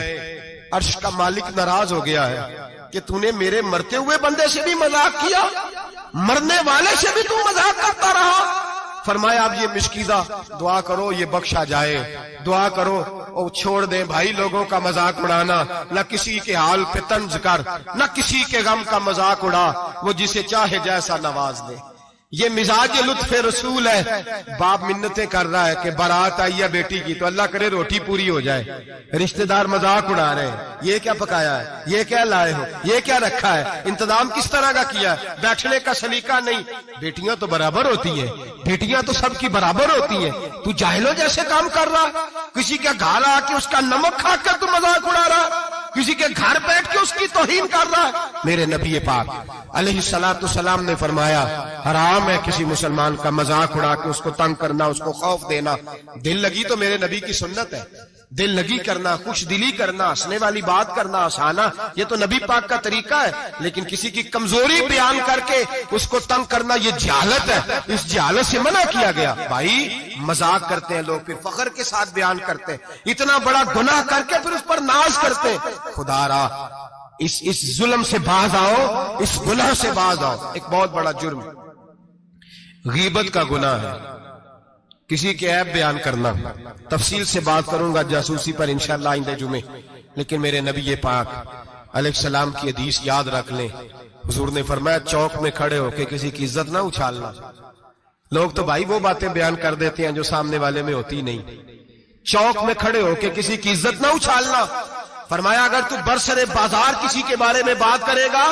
عرش کا مالک ناراض ہو گیا ہے کہ تو نے میرے مرتے ہوئے بندے سے بھی مذاق کیا، مرنے والے سے بھی تو مذاق کرتا رہا۔ فرمایا اب یہ مشکیزہ دعا کرو یہ بخشا جائے، دعا کرو اور چھوڑ دیں بھائی لوگوں کا مذاق اڑانا، نہ کسی کے حال پہ طنز کر، نہ کسی کے غم کا مذاق اڑا، وہ جسے چاہے جیسا نواز دے۔ یہ مزاج لطف رسول ہے۔ باپ منتیں کر رہا ہے کہ بارات آئی ہے بیٹی کی تو اللہ کرے روٹی پوری ہو جائے، رشتہ دار مذاق اڑا رہے ہیں، یہ کیا پکایا ہے، یہ کیا لائے ہو، یہ کیا رکھا ہے، انتظام کس طرح کا کیا ہے، بیٹھنے کا سلیقہ نہیں۔ بیٹیاں تو برابر ہوتی ہیں، بیٹیاں تو سب کی برابر ہوتی ہیں، تو جاہلوں جیسے کام کر رہا، کسی کے گھر آ کے اس کا نمک کھا کر تو مذاق اڑا رہا، کسی کے گھر بیٹھ کے اس کی توہین کر رہا ہے۔ میرے نبی پاک علیہ السلام نے فرمایا حرام ہے کسی مسلمان کا مذاق اڑا کے اس کو تنگ کرنا، اس کو خوف دینا۔ دل لگی تو میرے نبی کی سنت ہے، دل لگی کرنا، خوش دلی کرنا، ہنسنے والی بات کرنا، ہنسانا، یہ تو نبی پاک کا طریقہ ہے۔ لیکن کسی کی کمزوری بیان کر کے اس کو تنگ کرنا یہ جہالت ہے، اس جہالت سے منع کیا گیا۔ بھائی مذاق کرتے ہیں لوگ، پھر فخر کے ساتھ بیان کرتے ہیں، اتنا بڑا گناہ کر کے پھر اس پر ناز کرتے ہیں۔ خدا را اس ظلم سے باز آؤ، اس گناہ سے باز آؤ۔ ایک بہت بڑا جرم غیبت کا گناہ ہے، کسی کے عیب بیان کرنا۔ تفصیل سے بات کروں گا جاسوسی پر انشاءاللہ آئندہ جمعے، لیکن میرے نبی پاک علیہ السلام کی حدیث یاد رکھ لیں۔ حضور نے فرمایا چوک میں کھڑے ہو کے کسی کی عزت نہ اچھالنا۔ لوگ تو بھائی وہ باتیں بیان کر دیتے ہیں جو سامنے والے میں ہوتی نہیں۔ چوک میں کھڑے ہو کے کسی کی عزت نہ اچھالنا۔ فرمایا اگر تو برسر بازار کسی کے بارے میں بات کرے گا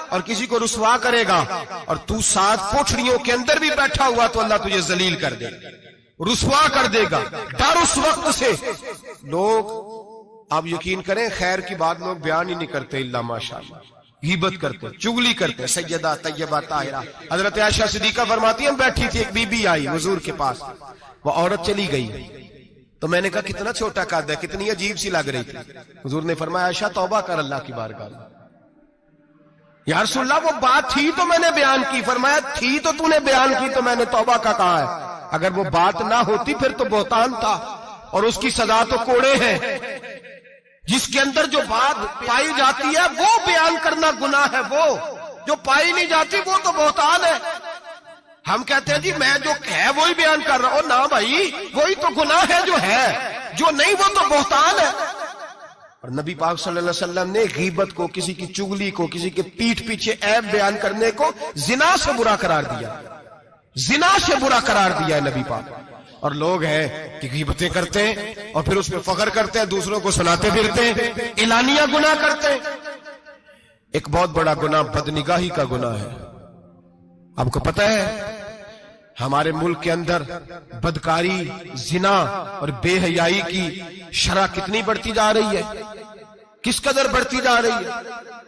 اور کسی کو رسوا کرے گا اور تو ساتھ پوچھڑیوں کے اندر بھی بیٹھا ہوا تو اللہ تجھے ذلیل کر دے، رسوا کر دے گا۔ ڈر اس وقت سے۔ لوگ آپ یقین کریں خیر کی بات لوگ بیان ہی نہیں کرتے الا ماشاءاللہ، غیبت کرتے، چغلی کرتے۔ سیدہ طیبہ طاہرہ حضرت عائشہ صدیقہ فرماتی ہیں بیٹھی تھی، ایک بی بی آئی حضور کے پاس، وہ عورت چلی گئی تو میں نے کہا کتنا چھوٹا قد ہے، کتنی عجیب سی لگ رہی تھی۔ حضور نے فرمایا عائشہ توبہ کر اللہ کی بارگاہ میں، یا رسول اللہ وہ بات تھی تو میں نے بیان کی. فرمایا تھی تو تو نے بیان کی تو میں نے توبہ کا کہا ہے. اگر وہ بات نہ ہوتی پھر تو بہتان تھا اور اس کی سزا تو کوڑے ہیں. جس کے اندر جو بات پائی جاتی ہے وہ بیان کرنا گناہ ہے, وہ جو پائی نہیں جاتی وہ تو بہتان ہے. ہم کہتے ہیں جی میں جو ہے وہی بیان کر رہا ہوں. نہ بھائی, وہی تو گناہ ہے جو ہے, جو نہیں وہ تو بہتان ہے. اور نبی پاک صلی اللہ علیہ وسلم نے غیبت کو, کسی کی چگلی کو, کسی کے پیٹھ پیچھے عیب بیان کرنے کو زنا سے برا قرار دیا. زنا سے برا قرار دیا ہے نبی پاک. اور لوگ ہیں کہ غیبتیں کرتے ہیں اور پھر اس پہ فخر کرتے ہیں, دوسروں کو سناتے پھرتے ہیں, اعلانیہ گناہ کرتے ہیں. ایک بہت بڑا گناہ بدنگاہی کا گناہ ہے. آپ کو پتہ ہے ہمارے ملک کے اندر بدکاری, زنا اور بے حیائی کی شرح کتنی بڑھتی جا رہی ہے, کس قدر بڑھتی جا رہی ہے.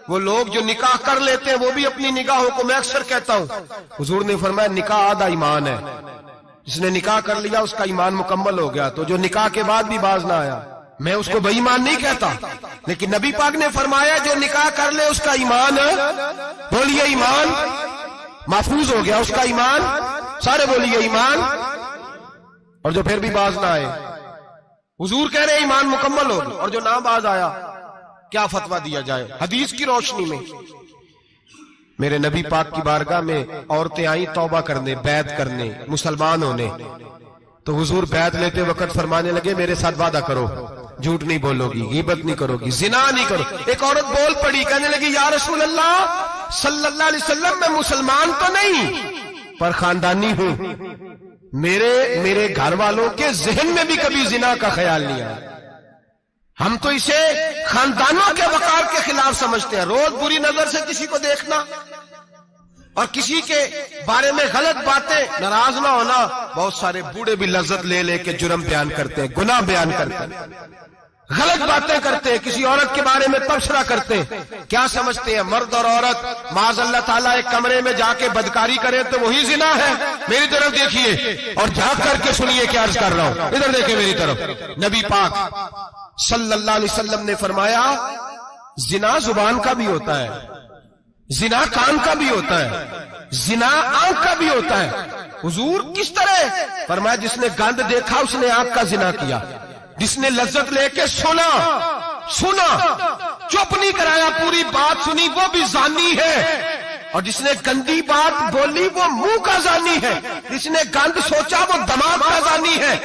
وہ لوگ جو نکاح کر لیتے ہیں وہ بھی اپنی نگاہوں کو, میں اکثر کہتا ہوں, حضور نے فرمایا نکاح آدھا ایمان ہے. جس نے نکاح کر لیا اس کا ایمان مکمل ہو گیا. تو جو نکاح کے بعد بھی باز نہ آیا, میں اس کو بے ایمان نہیں کہتا, لیکن نبی پاک نے فرمایا جو نکاح کر لے اس کا ایمان, بولیے ایمان, محفوظ ہو گیا اس کا ایمان. سارے بولیے ایمان. اور جو پھر بھی باز نہ آئے, حضور کہہ رہے ایمان مکمل ہو گیا. اور جو نہ باز آیا کیا فتویٰ دیا جائے حدیث کی روشنی میں؟ میرے نبی پاک کی بارگاہ میں عورتیں آئیں توبہ کرنے, بیعت کرنے, مسلمان ہونے. تو حضور بیعت لیتے وقت فرمانے لگے میرے ساتھ وعدہ کرو, جھوٹ نہیں بولو گی, غیبت نہیں کرو گی, زنا نہیں کرو. ایک عورت بول پڑی, کہنے لگی یا رسول اللہ صلی اللہ علیہ وسلم میں مسلمان تو نہیں پر خاندانی ہوں, میرے گھر والوں کے ذہن میں بھی کبھی زنا کا خیال نہیں آیا. ہم تو اسے خاندانوں کے وقار کے خلاف سمجھتے ہیں. روز بری نظر سے کسی کو دیکھنا اور کسی کے بارے میں غلط باتیں, ناراض نہ ہونا. بہت سارے بوڑھے بھی لذت لے لے کے جرم بیان کرتے ہیں, گناہ بیان کرتے ہیں, غلط باتیں کرتے ہیں, کسی عورت کے بارے میں تبصرہ کرتے ہیں. کیا سمجھتے ہیں مرد اور عورت معاذ اللہ تعالیٰ ایک کمرے میں جا کے بدکاری کرے تو وہی زنا ہے؟ میری طرف دیکھیے اور جھانک کر کے سنیے کیا عرض کر رہا ہوں. ادھر دیکھیں میری طرف. نبی پاک صلی اللہ علیہ وسلم نے فرمایا زنا زبان کا بھی ہوتا ہے, زنا کان کا بھی ہوتا ہے, زنا آنکھ کا بھی ہوتا ہے. حضور کس طرح؟ فرمایا جس نے گند دیکھا اس نے آنکھ کا زنا کیا, جس نے لذت لے کے سنا, چپ نہیں کرایا, پوری بات سنی, وہ بھی زانی ہے. اور جس نے گندی بات بولی وہ منہ کا زانی ہے, جس نے گند سوچا وہ دماغ کا زانی ہے.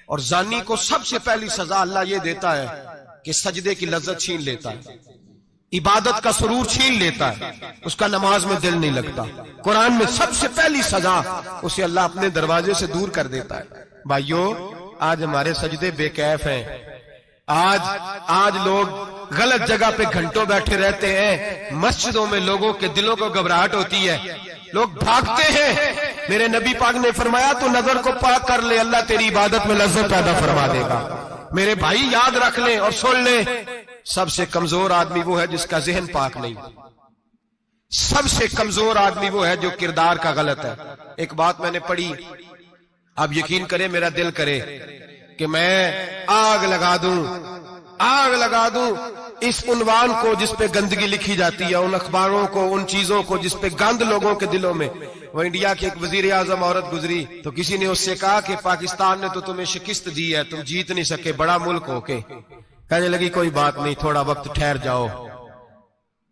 اور زانی کو سب سے پہلی سزا اللہ یہ دیتا ہے کہ سجدے کی لذت چھین لیتا ہے, عبادت کا سرور چھین لیتا ہے, اس کا نماز میں دل نہیں لگتا. قرآن میں سب سے پہلی سزا اسے اللہ اپنے دروازے سے دور کر دیتا ہے. بھائیو آج ہمارے سجدے بے کیف ہیں, آج لوگ غلط جگہ پہ گھنٹوں بیٹھے رہتے ہیں. مسجدوں میں لوگوں کے دلوں کو گھبراہٹ ہوتی ہے, لوگ بھاگتے ہیں. میرے نبی پاک نے فرمایا تو نظر کو پاک کر لے, اللہ تیری عبادت میں لذت پیدا فرما دے گا. میرے بھائی یاد رکھ لیں اور سن لیں, سب سے کمزور آدمی وہ ہے جس کا ذہن پاک نہیں. سب سے کمزور آدمی وہ ہے جو کردار کا غلط ہے. ایک بات میں نے پڑھی, آپ یقین کریں میرا دل کرے کہ میں آگ لگا دوں اس عنوان کو جس پہ گندگی لکھی جاتی ہے, ان اخباروں کو, ان چیزوں کو جس پہ گند لوگوں کے دلوں میں. وہ انڈیا کی ایک وزیر اعظم عورت گزری تو کسی نے اس سے کہا کہ پاکستان نے تو تمہیں شکست دی ہے, تم جیت نہیں سکے بڑا ملک ہو کے. کہنے لگی کوئی بات نہیں, تھوڑا وقت ٹھہر جاؤ,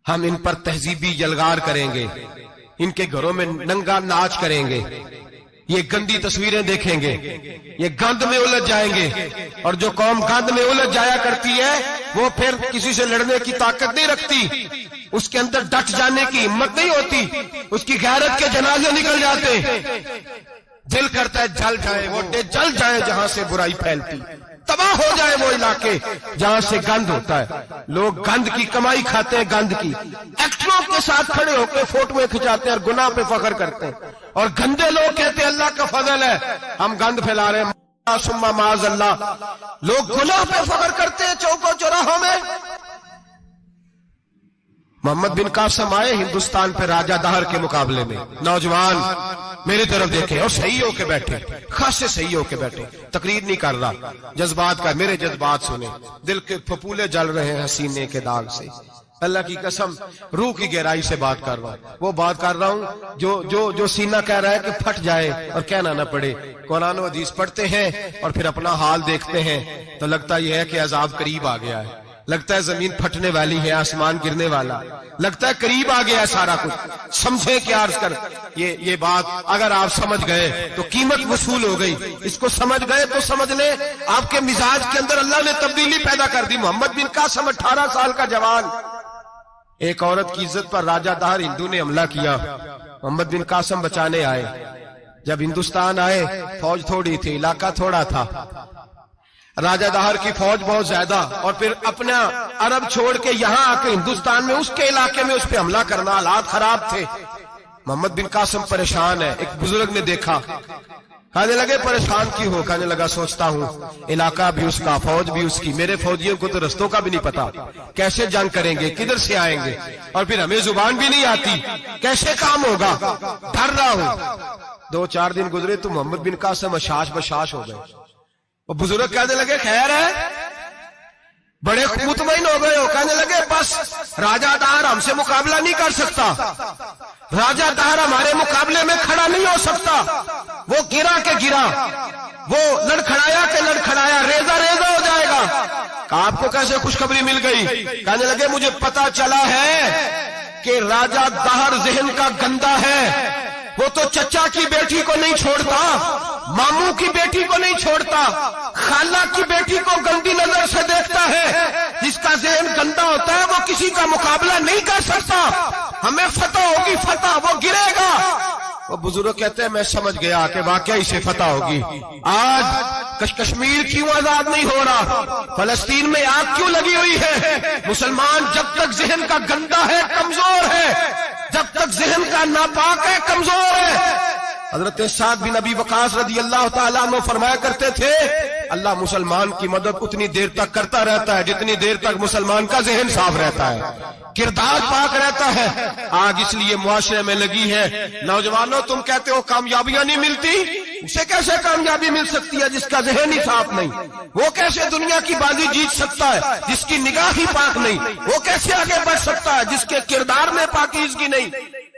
ہم ان پر تہذیبی یلغار کریں گے, ان کے گھروں میں ننگا ناچ کریں گے, یہ گندی تصویریں دیکھیں گے, یہ گند میں الجھ جائیں گے. اور جو قوم گند میں الجھ جایا کرتی ہے وہ پھر کسی سے لڑنے کی طاقت نہیں رکھتی, اس کے اندر ڈٹ جانے کی ہمت نہیں ہوتی, اس کی غیرت کے جنازے نکل جاتے. دل کرتا ہے جل جائے وہ جل جائے جہاں سے برائی پھیلتی, تباہ ہو جائے وہ علاقے جہاں سے گند ہوتا ہے. لوگ گند کی کمائی کھاتے ہیں, گند کی. ایکٹروں کے ساتھ کھڑے ہو کے فوٹویں کھچاتے ہیں اور گناہ پہ فخر کرتے ہیں, اور گندے لوگ کہتے ہیں اللہ کا فضل ہے ہم گند پھیلا رہے ہیں. ثم معاذ اللہ, لوگ گناہ پہ فخر کرتے ہیں چوکوں چوراہوں میں. محمد بن قاسم آئے ہندوستان پہ راجہ دہر کے مقابلے میں, نوجوان میری طرف دیکھیں اور صحیح ہو کے بیٹھے, خاصے صحیح ہو کے بیٹھے, تقریر نہیں کر رہا, جذبات کا, میرے جذبات سنیں, دل کے پھپولے جل رہے ہیں حسینے کے داغ سے. اللہ کی قسم روح کی گہرائی سے بات کر رہا ہوں، وہ بات کر رہا ہوں جو سینہ کہہ رہا ہے کہ پھٹ جائے اور کہنا نہ پڑے۔ قرآن و حدیث پڑھتے ہیں اور پھر اپنا حال دیکھتے ہیں تو لگتا یہ ہے کہ عذاب قریب آ گیا ہے، لگتا ہے زمین پھٹنے والی ہے، آسمان گرنے والا، لگتا ہے قریب آ گیا ہے سارا کچھ۔ سمجھے کیا عرض کر یہ بات اگر آپ سمجھ گئے تو قیمت وصول ہو گئی، اس کو سمجھ گئے تو سمجھ لیں آپ کے مزاج کے اندر اللہ نے تبدیلی پیدا کر دی۔ محمد بن قاسم 18 سال کا جوان، ایک عورت کی عزت پر راجہ دہر ہندو نے حملہ کیا، محمد بن قاسم بچانے آئے۔ جب ہندوستان آئے فوج تھوڑی تھی، علاقہ تھوڑا تھا، راجہ دہر کی فوج بہت زیادہ، اور پھر اپنا عرب چھوڑ کے یہاں آ کے ہندوستان میں اس کے علاقے میں اس پہ حملہ کرنا، حالات خراب تھے۔ محمد بن قاسم پریشان ہے، ایک بزرگ نے دیکھا، کہنے لگے پریشان کیوں ہو؟ کہنے لگا سوچتا ہوں علاقہ بھی اس کا، فوج بھی اس کی، میرے فوجیوں کو تو رستوں کا بھی نہیں پتا، کیسے جنگ کریں گے، کدھر سے آئیں گے، اور پھر ہمیں زبان بھی نہیں آتی، کیسے کام ہوگا، ڈر رہا ہوں۔ 2-4 دن گزرے تو محمد بن قاسم اشاش بشاش ہو گئے۔ وہ بزرگ کہنے لگے خیر ہے، بڑے مطمئن ہو گئے ہو؟ کہنے لگے بس راجہ دہر ہم سے مقابلہ نہیں کر سکتا، راجہ دہر ہمارے مقابلے میں کھڑا نہیں ہو سکتا، وہ گرا کے گرا، وہ لڑکھڑایا کے لڑکھڑایا، ریزہ ریزہ ہو جائے گا۔ کہا آپ کو کیسے خوشخبری مل گئی؟ کہنے لگے مجھے پتا چلا ہے کہ راجہ دہر ذہن کا گندا ہے، وہ تو چچا کی بیٹی کو نہیں چھوڑتا، ماموں کی بیٹی کو نہیں چھوڑتا، خالہ کی بیٹی کو گندی نظر سے دیکھتا ہے۔ جس کا ذہن گندا ہوتا ہے وہ کسی کا مقابلہ نہیں کر سکتا، ہمیں فتح ہوگی، فتح، وہ گرے گا۔ وہ بزرگ کہتے ہیں میں سمجھ گیا کہ واقعی سے فتح ہوگی۔ آج کشمیر کیوں آزاد نہیں ہو رہا، فلسطین میں آگ کیوں لگی ہوئی ہے؟ مسلمان جب تک ذہن کا گندا ہے کمزور ہے، جب تک ذہن کا ناپاک ہے کمزور ہے۔ حضرت سعد بن ابی وقاص رضی اللہ تعالیٰ عنہ فرمایا کرتے تھے اللہ مسلمان کی مدد اتنی دیر تک کرتا رہتا ہے جتنی دیر تک مسلمان کا ذہن صاف رہتا ہے، کردار پاک رہتا ہے۔ آج اس لیے معاشرے میں لگی ہے، نوجوانوں تم کہتے ہو کامیابیاں نہیں ملتی، اسے کیسے کامیابی مل سکتی ہے جس کا ذہن ہی صاف نہیں؟ وہ کیسے دنیا کی بازی جیت سکتا ہے جس کی نگاہ ہی پاک نہیں؟ وہ کیسے آگے بڑھ سکتا ہے جس کے کردار میں پاکیزگی نہیں؟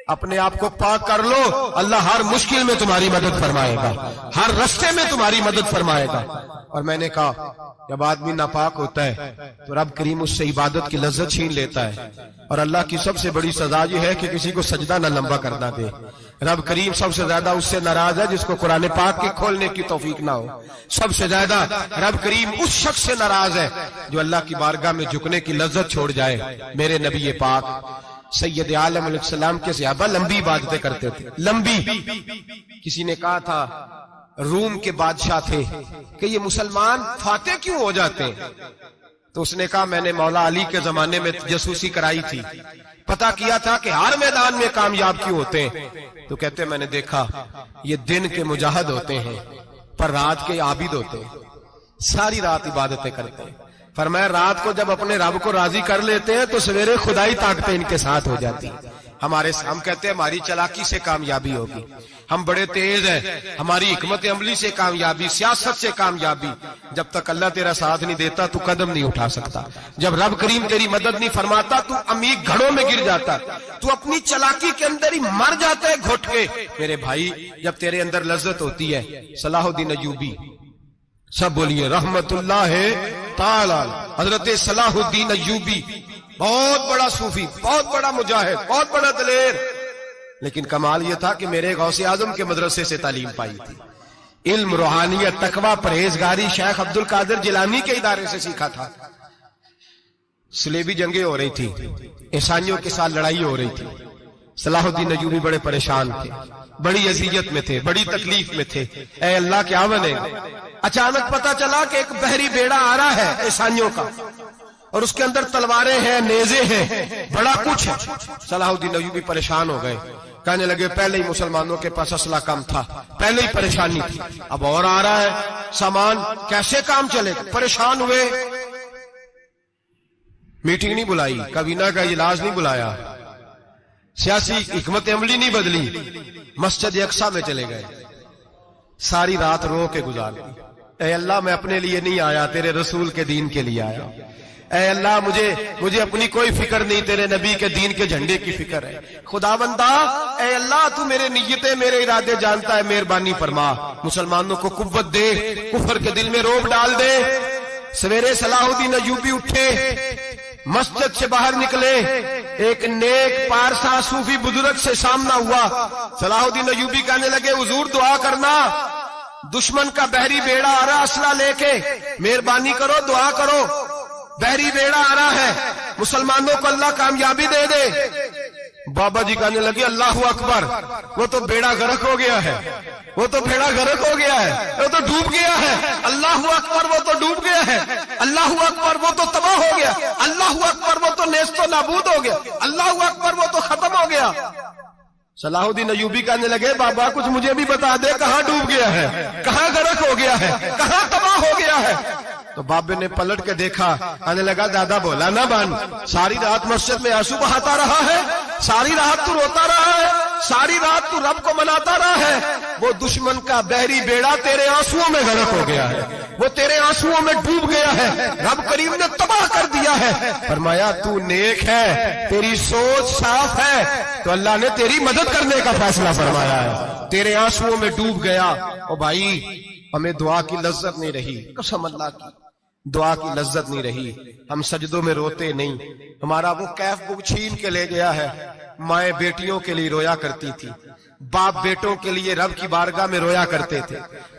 اپنے آپ کو پاک کر لو، اللہ ہر مشکل میں تمہاری مدد فرمائے گا، ہر رستے میں تمہاری مدد فرمائے گا۔ اور میں نے کہا جب آدمی ناپاک ہوتا ہے تو رب کریم اس سے عبادت کی لذت چھین لیتا ہے، اور اللہ کی سب سے بڑی سزا یہ ہے کہ کسی کو سجدہ نہ لمبا کرنا دے۔ رب کریم سب سے زیادہ اس سے ناراض ہے جس کو قرآن پاک کے کھولنے کی توفیق نہ ہو۔ سب سے زیادہ رب کریم اس شخص سے ناراض ہے جو اللہ کی بارگاہ میں جھکنے کی لذت چھوڑ جائے۔ میرے نبی پاک سید عالم علیہ السلام کے صحابہ لمبی عبادتیں کرتے تھے، لمبی۔ کسی نے کہا تھا روم کے بادشاہ تھے کہ یہ مسلمان فاتح کیوں ہو جاتے ہیں؟ تو اس نے کہا میں نے مولا علی کے زمانے میں جاسوسی کرائی تھی، پتا کیا تھا کہ ہر میدان میں کامیاب کیوں ہوتے ہیں۔ تو کہتے میں نے دیکھا یہ دن کے مجاہد ہوتے ہیں پر رات کے عابد ہوتے ہیں، ساری رات عبادتیں کرتے ہیں۔ فرمایا رات کو جب اپنے رب کو راضی کر لیتے ہیں تو سویرے خدائی طاقتیں ان کے ساتھ ہو جاتی ہیں۔ ہم کہتے ہیں ہماری چلاکی سے کامیابی ہوگی، ہم بڑے تیز ہیں، ہماری حکمت عملی سے کامیابی، سیاست سے کامیابی۔ جب تک اللہ تیرا ساتھ نہیں دیتا تو قدم نہیں اٹھا سکتا، جب رب کریم تیری مدد نہیں فرماتا تو عمیق گھڑوں میں گر جاتا، تو اپنی چلاکی کے اندر ہی مر جاتا ہے گھٹ کے۔ میرے بھائی جب تیرے اندر لذت ہوتی ہے، صلاح الدین ایوبی، سب بولیے رحمت اللہ تعالی، حضرت صلاح الدین ایوبی بہت بڑا صوفی، بہت بڑا مجاہد، بہت بڑا دلیر، لیکن کمال یہ تھا کہ میرے غوث اعظم کے مدرسے سے تعلیم پائی تھی، علم، روحانیت، تقوی، پرہیزگاری شیخ عبد القادر جیلانی کے ادارے سے سیکھا تھا۔ صلیبی جنگیں ہو رہی تھی، عیسائیوں کے ساتھ لڑائی ہو رہی تھی، صلاح الدین ایوبی بڑے پریشان تھے، بڑی اذیت میں تھے، بڑی تکلیف میں تھے، اے اللہ کیا بنے گا؟ اچانک پتا چلا کہ ایک بحری بیڑا آ رہا ہے عیسائیوں کا، اور اس کے اندر تلواریں ہیں، نیزے ہیں، بڑا کچھ ہے۔ صلاح الدین ایوبی پریشان ہو گئے، کہنے لگے پہلے ہی مسلمانوں کے پاس اسلحہ کم تھا، پہلے ہی پریشانی تھی، اب اور آ رہا ہے سامان، کیسے کام چلے گا؟ پریشان ہوئے، میٹنگ نہیں بلائی، کابینہ کا اجلاس نہیں بلایا، سیاسی حکمت عملی نہیں بدلی، مسجد اقصی میں چلے گئے، ساری رات رو کے گزار دی۔ اے اللہ میں اپنے لیے نہیں آیا، تیرے رسول کے دین کے لیے آیا۔ اے اللہ مجھے اپنی کوئی فکر نہیں، تیرے نبی کے دین کے جھنڈے کی فکر ہے۔ خداوندا اے اللہ تو میرے نیتیں میرے ارادے جانتا ہے، مہربانی فرما، مسلمانوں کو قوت دے، کفر کے دل میں روب ڈال دے۔ سویرے صلاح الدین ایوبی اٹھے، مسجد سے باہر نکلے، ایک نیک پارسا صوفی بزرگ سے سامنا ہوا۔ صلاح الدین ایوبی کہنے لگے حضور دعا کرنا، دشمن کا بحری بیڑا آ رہا اسلحہ لے کے، مہربانی کرو دعا کرو، بحری بیڑا آ رہا ہے، مسلمانوں کو اللہ کامیابی دے دے۔ بابا جی کہنے لگے اللہ اکبر، وہ تو بیڑا غرق ہو گیا ہے، وہ تو بیڑا غرق ہو گیا ہے، وہ تو ڈوب گیا ہے۔ اللہ اکبر، وہ تو ڈوب گیا ہے۔ اللہ اکبر، وہ تو تباہ ہو گیا۔ اللہ اکبر، وہ تو نیست و نابود ہو گیا۔ اللہ اکبر، وہ تو ختم ہو گیا۔ صلاح الدین ایوبی کہنے لگے بابا کچھ مجھے بھی بتا دے، کہاں ڈوب گیا ہے، کہاں غرق ہو گیا ہے، کہاں تباہ ہو گیا ہے؟ تو بابے نے پلٹ کے دیکھا، کہنے لگا دادا بولا نہ بن، ساری رات مسجد میں آنسو بہاتا رہا ہے، ساری رات تو روتا رہا ہے، ساری رات تو رب کو مناتا رہا ہے، وہ دشمن کا بحری بیڑا تیرے آنسوؤں میں غرق ہو گیا ہے، وہ تیرے آنسوؤں میں ڈوب گیا ہے، رب کریم نے تباہ کر دیا ہے۔ فرمایا تو نیک ہے، تیری سوچ صاف ہے، تو اللہ نے تیری مدد کرنے کا فیصلہ فرمایا ہے، تیرے آنسوؤں میں ڈوب گیا۔ او بھائی ہمیں دعا کی لذت نہیں رہی، قسم اللہ کی دعا کی لذت نہیں رہی، ہم سجدوں میں روتے نہیں، ہمارا وہ کیف بک چھین کے لے گیا ہے۔ مائیں بیٹیوں کے لیے رویا کرتی تھی، باپ بیٹوں کے لیے رب کی بارگاہ میں رویا کرتے تھے،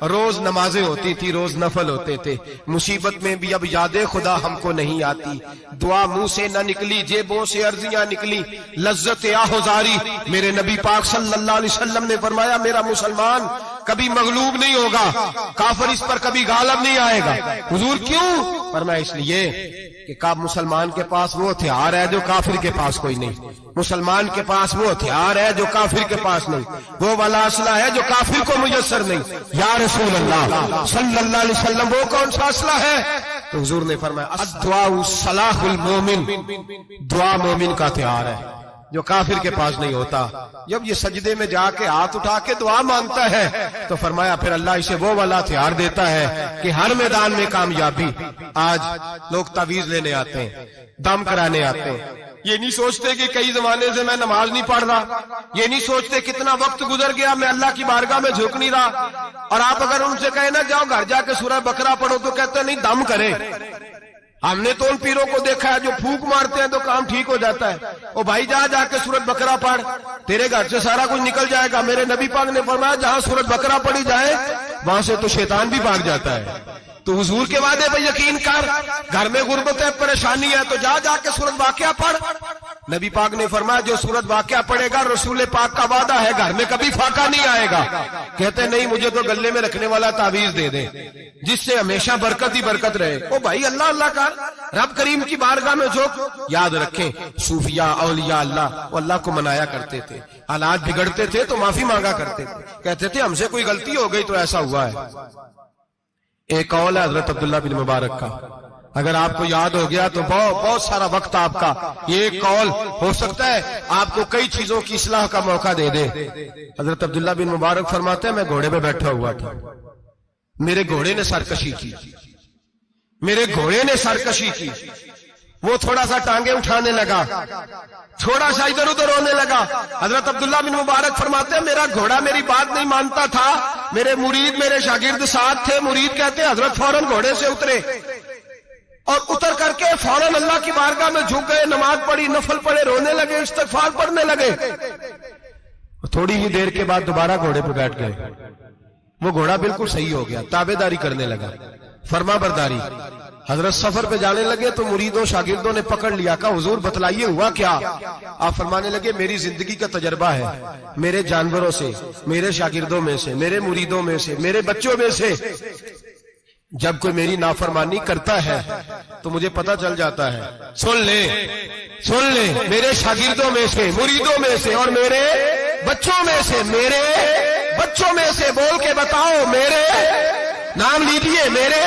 روز نمازیں ہوتی تھی، روز نفل ہوتے تھے۔ مصیبت میں بھی اب یاد خدا ہم کو نہیں آتی، دعا منہ سے نہ نکلی، جیبوں سے عرضیاں نکلی، لذت آہوزاری۔ میرے نبی پاک صلی اللہ علیہ وسلم نے فرمایا میرا مسلمان کبھی مغلوب نہیں ہوگا، کافر اس پر کبھی غالب نہیں آئے گا۔ حضور کیوں؟ فرمایا اس لیے کہ مسلمان کے پاس وہ ہتھیار ہے جو کافر کے پاس کوئی نہیں، مسلمان کے پاس وہ ہتھیار ہے جو کافر کے پاس نہیں، وہ والا اسلحہ ہے جو کافر کو میسر نہیں۔ یا رسول اللہ صلی اللہ علیہ وسلم وہ کون سا اسلحہ ہے؟ تو حضور نے فرمایا الدعاء صلاح المومن، دعا مومن کا ہتھیار ہے جو کافر کے پاس نہیں ہوتا۔ جب یہ سجدے میں جا کے ہاتھ اٹھا کے دعا مانگتا ہے تو فرمایا پھر اللہ اسے وہ والا ہتھیار دیتا ہے کہ ہر میدان میں کامیابی۔ آج لوگ تعویذ لینے آتے ہیں، دم کرانے آتے ہیں، یہ نہیں سوچتے کہ کئی زمانے سے میں نماز نہیں پڑھ رہا، یہ نہیں سوچتے کتنا وقت گزر گیا میں اللہ کی بارگاہ میں جھک نہیں رہا۔ اور آپ اگر ان سے کہیں نا جاؤ گھر جا کے سورہ بقرہ پڑھو تو کہتے ہیں نہیں دم کرے۔ ہم نے تو ان پیروں کو دیکھا ہے جو پھونک مارتے ہیں تو کام ٹھیک ہو جاتا ہے۔ او بھائی جا کے سورۃ بقرہ پڑھ، تیرے گھر سے سارا کچھ نکل جائے گا۔ میرے نبی پاک نے فرمایا جہاں سورۃ بقرہ پڑھی جائے وہاں سے تو شیطان بھی بھاگ جاتا ہے۔ تو حضور کے وعدے پہ یقین کر، گھر میں غربت ہے، پریشانی ہے تو جا کے سورۃ واقعہ پڑھ۔ نبی پاک نے فرمایا جو سورۃ واقعہ پڑھے گا رسول پاک کا وعدہ ہے گھر میں کبھی فاقہ نہیں آئے گا۔ کہتے نہیں مجھے تو گلے میں رکھنے والا تعویذ دے دیں جس سے ہمیشہ برکت ہی برکت رہے۔ او بھائی اللہ اللہ کر، رب کریم کی بارگاہ میں جھک۔ یاد رکھیں صوفیاء اولیاء اللہ وہ اللہ کو منایا کرتے تھے، حالات بگڑتے تھے تو معافی مانگا کرتے تھے، کہتے تھے ہم سے کوئی غلطی ہو گئی تو ایسا ہوا ہے۔ ایک قول ہے حضرت عبداللہ بن مبارک کا، اگر آپ کو یاد ہو گیا تو بہت سارا وقت آپ کا یہ ایک قول ہو سکتا ہے آپ کو کئی چیزوں کی اصلاح کا موقع دے دے۔ حضرت عبداللہ بن مبارک فرماتے ہیں میں گھوڑے پہ بیٹھا ہوا تھا، میرے گھوڑے نے سرکشی کی، میرے گھوڑے نے سرکشی کی، وہ تھوڑا سا ٹانگیں اٹھانے لگا، تھوڑا سا ادھر ادھر ہونے لگا۔ حضرت عبداللہ بن مبارک فرماتے ہیں میرا گھوڑا میری بات نہیں مانتا تھا، میرے مرید میرے شاگرد ساتھ تھے، مرید کہتے ہیں حضرت فوراً گھوڑے سے اترے اور اتر کر کے فوراً اللہ کی بارگاہ میں جھک گئے، نماز پڑھی، نفل پڑھے، رونے لگے، استغفار پڑھنے لگے۔ تھوڑی ہی دیر کے بعد دوبارہ گھوڑے پہ بیٹھ گئے، وہ گھوڑا بالکل صحیح ہو گیا، تابعداری کرنے لگا، فرما برداری۔ حضرت سفر پہ جانے لگے تو مریدوں شاگردوں نے پکڑ لیا، کہا حضور بتلائیے ہوا کیا؟ آپ فرمانے لگے میری زندگی کا تجربہ ہے، میرے جانوروں سے، میرے شاگردوں میں سے، میرے مریدوں میں سے، میرے بچوں میں سے جب کوئی میری نافرمانی کرتا ہے تو مجھے پتہ چل جاتا ہے۔ سن لے میرے شاگردوں میں سے، مریدوں میں سے اور میرے بچوں میں سے، میرے بچوں میں سے بول کے بتاؤ، میرے نام لیجیے، میرے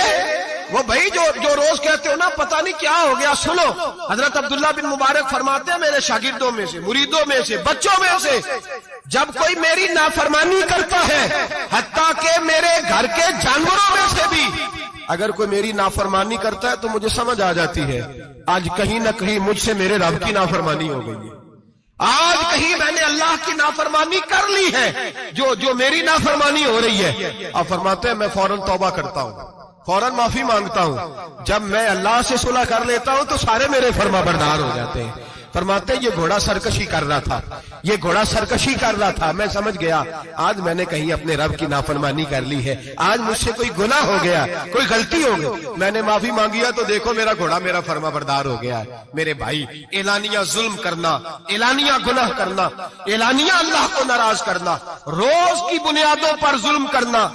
وہ بھائی جو روز کہتے ہو نا پتہ نہیں کیا ہو گیا، سنو حضرت عبداللہ بن مبارک فرماتے ہیں میرے شاگردوں میں سے، مریدوں میں سے، بچوں میں سے جب کوئی میری نافرمانی کرتا ہے حتیٰ کہ میرے گھر کے جانوروں میں سے بھی اگر کوئی میری نافرمانی کرتا ہے تو مجھے سمجھ آ جاتی ہے آج کہیں نہ کہیں مجھ سے میرے رب کی نافرمانی ہو گئی ہے، آج کہیں میں نے اللہ کی نافرمانی کر لی ہے جو میری نافرمانی ہو رہی ہے۔ آپ فرماتے ہیں میں فوراً توبہ کرتا ہوں، فوراً معافی مانگتا ہوں۔ جب میں اللہ سے صلح کر لیتا ہوں تو سارے میرے فرما بردار ہو جاتے ہیں۔ فرماتے ہیں یہ گھوڑا سرکشی کر رہا تھا، یہ گھوڑا سرکشی کر رہا تھا، میں سمجھ گیا آج میں نے کہیں اپنے رب کی نافرمانی کر لی ہے، آج مجھ سے کوئی گناہ ہو گیا، کوئی غلطی ہو گئی، میں نے معافی مانگیا تو دیکھو میرا گھوڑا میرا فرما بردار ہو گیا ہے۔ میرے بھائی اعلانیہ ظلم کرنا، اعلانیہ گناہ کرنا، اعلانیہ اللہ کو ناراض کرنا، روز کی بنیادوں پر ظلم کرنا،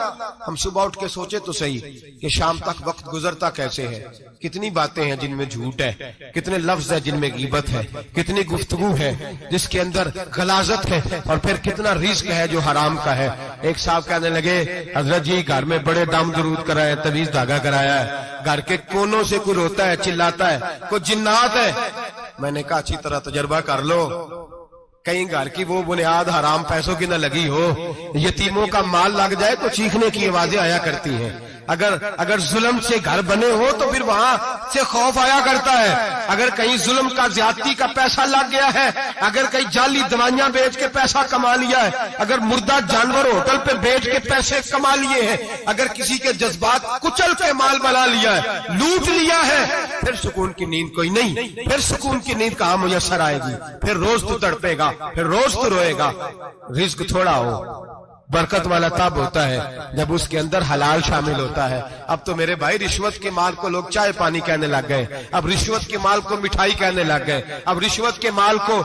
ہم صبح اٹھ کے سوچے تو صحیح کہ شام تک وقت گزرتا کیسے ہے، کتنی باتیں ہیں جن میں جھوٹ ہے، کتنے لفظ ہیں جن میں غیبت ہے، کتنی گفتگو ہے جس کے اندر غلاظت ہے، اور پھر کتنا رزق ہے جو حرام کا ہے۔ ایک صاحب کہنے لگے حضرت جی گھر میں بڑے دم درود کرائے، طویل دھاگا کرایا ہے، گھر کے کونوں سے کوئی روتا ہے چلاتا ہے، کوئی جنات ہے۔ میں نے کہا اچھی طرح تجربہ کر لو، کہیں گھر کی وہ بنیاد حرام پیسوں کی نہ لگی ہو، یتیموں کا مال لگ جائے تو چیخنے کی آوازیں آیا کرتی ہیں۔ اگر ظلم سے گھر بنے ہو تو پھر وہاں سے خوف آیا کرتا ہے۔ اگر کہیں ظلم کا زیادتی کا پیسہ لگ گیا ہے، اگر کہیں جعلی دوائیاں بیچ کے پیسہ کما لیا ہے، اگر مردہ جانور ہوٹل پہ بیچ کے پیسے کما لیے ہیں، اگر کسی کے جذبات کچل کے مال بنا لیا ہے، لوٹ لیا ہے، پھر سکون کی نیند کوئی نہیں، پھر سکون کی نیند کہاں میسر آئے گی؟ پھر روز تو تڑپے گا، پھر روز تو روئے گا۔ رزق تھوڑا ہو، برکت والا تب ہوتا ہے جب اس کے اندر حلال شامل ہوتا ہے۔ اب تو میرے بھائی رشوت کے مال کو لوگ چائے پانی کہنے لگ گئے، اب رشوت کے مال کو مٹھائی کہنے لگ گئے، اب رشوت کے مال کو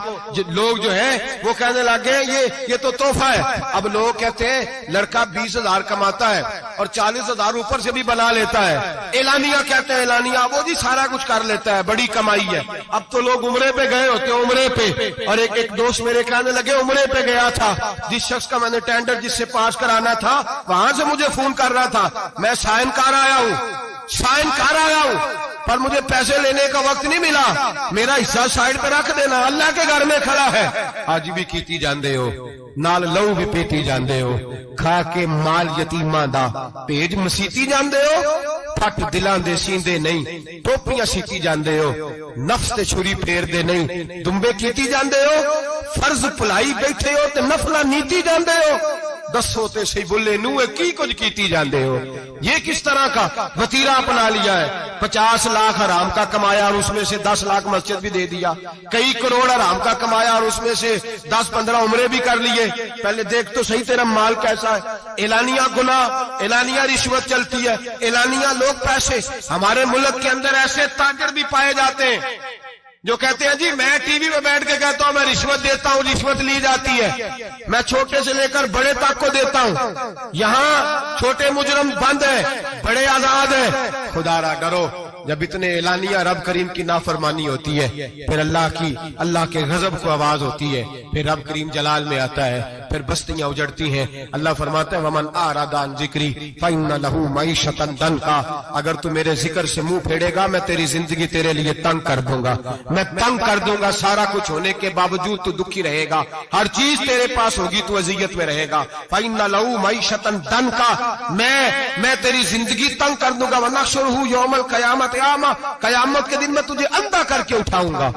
لوگ جو ہیں وہ کہنے لگ گئے یہ تو تحفہ ہے۔ اب لوگ کہتے ہیں لڑکا 20,000 کماتا ہے اور 40,000 اوپر سے بھی بنا لیتا ہے، اعلانیہ کہتے ہیں، اعلانیہ وہ جی سارا کچھ کر لیتا ہے، بڑی کمائی ہے۔ اب تو لوگ عمرے پہ گئے ہوتے ہیں، عمرے پہ، اور ایک دوست میرے کہنے لگے عمرے پہ گیا تھا، جس شخص کا میں نے ٹینڈر جس سے پاس کرانا تھا وہاں سے مجھے فون کر رہا تھا، میں سائن کر آیا ہوں پر مجھے پیسے لینے کا وقت نہیں ملا، میرا حصہ سائڈ پہ رکھ دینا، اللہ کے گھر میں کھڑا ہے۔ آج بھی کیتی جاندے ہو، نال لو بھی پیتی جاندے ہو، کھا کے مال یتیماں دا پیج مسیتی جاندے ہو، پھٹ دلاں دے سیندے نہیں، ٹوپیاں سیتی جاندے ہو، نفس تے چھری پھیر دے نہیں، دمبے کیتی جاندے ہو، فرض پلائی بیٹھے ہو تے نفلہ نیتی جاندے ہو، دسو تے سی بلے نوے کی کچھ کیتی جاندے ہو۔ یہ کس طرح کا وتیرہ اپنا لیا ہے؟ 50 لاکھ حرام کا کمایا اور اس میں سے 10 لاکھ مسجد بھی دے دیا، کئی کروڑ حرام کا کمایا اور اس میں سے 10-15 عمرے بھی کر لیے۔ پہلے دیکھ تو صحیح تیرا مال کیسا ہے۔ اعلانیہ گناہ، اعلانیہ رشوت چلتی ہے، اعلانیہ لوگ پیسے۔ ہمارے ملک کے اندر ایسے تاجر بھی پائے جاتے ہیں جو کہتے ہیں جی میں ٹی وی میں بیٹھ کے کہتا ہوں میں رشوت دیتا ہوں، رشوت لی جاتی ہے، میں چھوٹے سے لے کر بڑے تک کو دیتا ہوں، یہاں چھوٹے مجرم بند ہیں، بڑے آزاد ہیں۔ خدا را ڈرو، جب اتنے اعلانیہ رب کریم کی نافرمانی ہوتی ہے پھر اللہ کے غضب کو آواز ہوتی ہے، پھر رب کریم جلال میں آتا ہے، پھر بستیاں اجڑتی ہیں۔ اللہ فرماتا ہے ومن اعرض عن ذکری فإن له معیشۃ ضنکا، اگر تو میرے ذکر سے منہ پھیرے گا میں تیری زندگی تیرے لیے تنگ کر دوں گا، میں تنگ کر دوں گا، سارا کچھ ہونے کے باوجود تو دکھی رہے گا، ہر چیز تیرے پاس ہوگی تو اذیت میں رہے گا۔ فإن له معیشۃ ضنکا، میں تیری زندگی تنگ کر دوں گا۔ ونحشرہ یوم القیامۃ اعمی، قیامت کے دن میں تجھے اندھا کر کے اٹھاؤں گا۔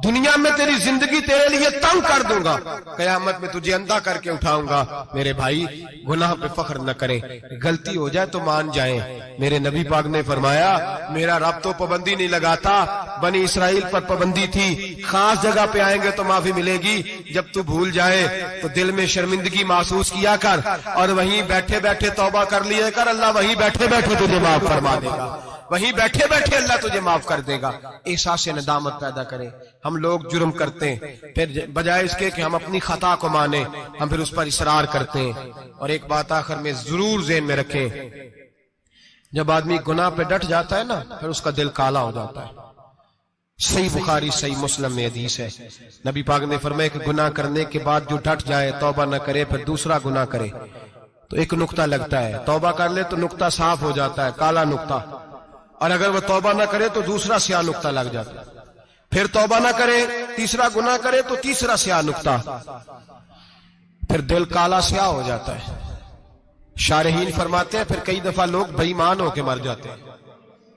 دنیا میں تیری زندگی تیرے لیے تنگ کر دوں گا، قیامت میں تجھے اندھا کر کے اٹھاؤں گا۔ میرے بھائی گناہ پہ فخر نہ کریں، غلطی ہو جائے تو مان جائیں۔ میرے نبی پاک نے فرمایا میرا رب تو پابندی نہیں لگاتا، بنی اسرائیل پر پابندی تھی، خاص جگہ پہ آئیں گے تو معافی ملے گی، جب تو بھول جائے تو دل میں شرمندگی محسوس کیا کر اور وہیں بیٹھے بیٹھے توبہ کر لیے کر، اللہ وہیں بیٹھے بیٹھے تجھے معاف فرما دے گا، وہیں بیٹھے بیٹھے اللہ تجھے معاف کر دے گا۔ احساس ندامت پیدا کریں۔ ہم لوگ جرم کرتے ہیں، پھر بجائے اس کے کہ ہم اپنی خطا کو مانیں ہم پھر اس پر اصرار کرتے ہیں۔ اور ایک بات آخر میں ضرور ذہن میں رکھیں، جب آدمی گناہ پہ ڈٹ جاتا ہے نا پھر اس کا دل کالا ہو جاتا ہے۔ صحیح بخاری صحیح مسلم میں حدیث ہے، نبی پاک نے فرمایا کہ گناہ کرنے کے بعد جو ڈٹ جائے، توبہ نہ کرے، پھر دوسرا گناہ کرے تو ایک نقطہ لگتا ہے، توبہ کر لے تو نقطہ صاف ہو جاتا ہے، کالا نقطہ، اور اگر وہ توبہ نہ کرے تو دوسرا سیاہ نقطہ لگ جاتا ہے، پھر توبہ نہ کرے، تیسرا گناہ کرے تو تیسرا سیاہ نقطہ، پھر دل کالا سیاہ ہو جاتا ہے۔ شارحین فرماتے ہیں پھر کئی دفعہ لوگ بے ایمان ہو کے مر جاتے ہیں،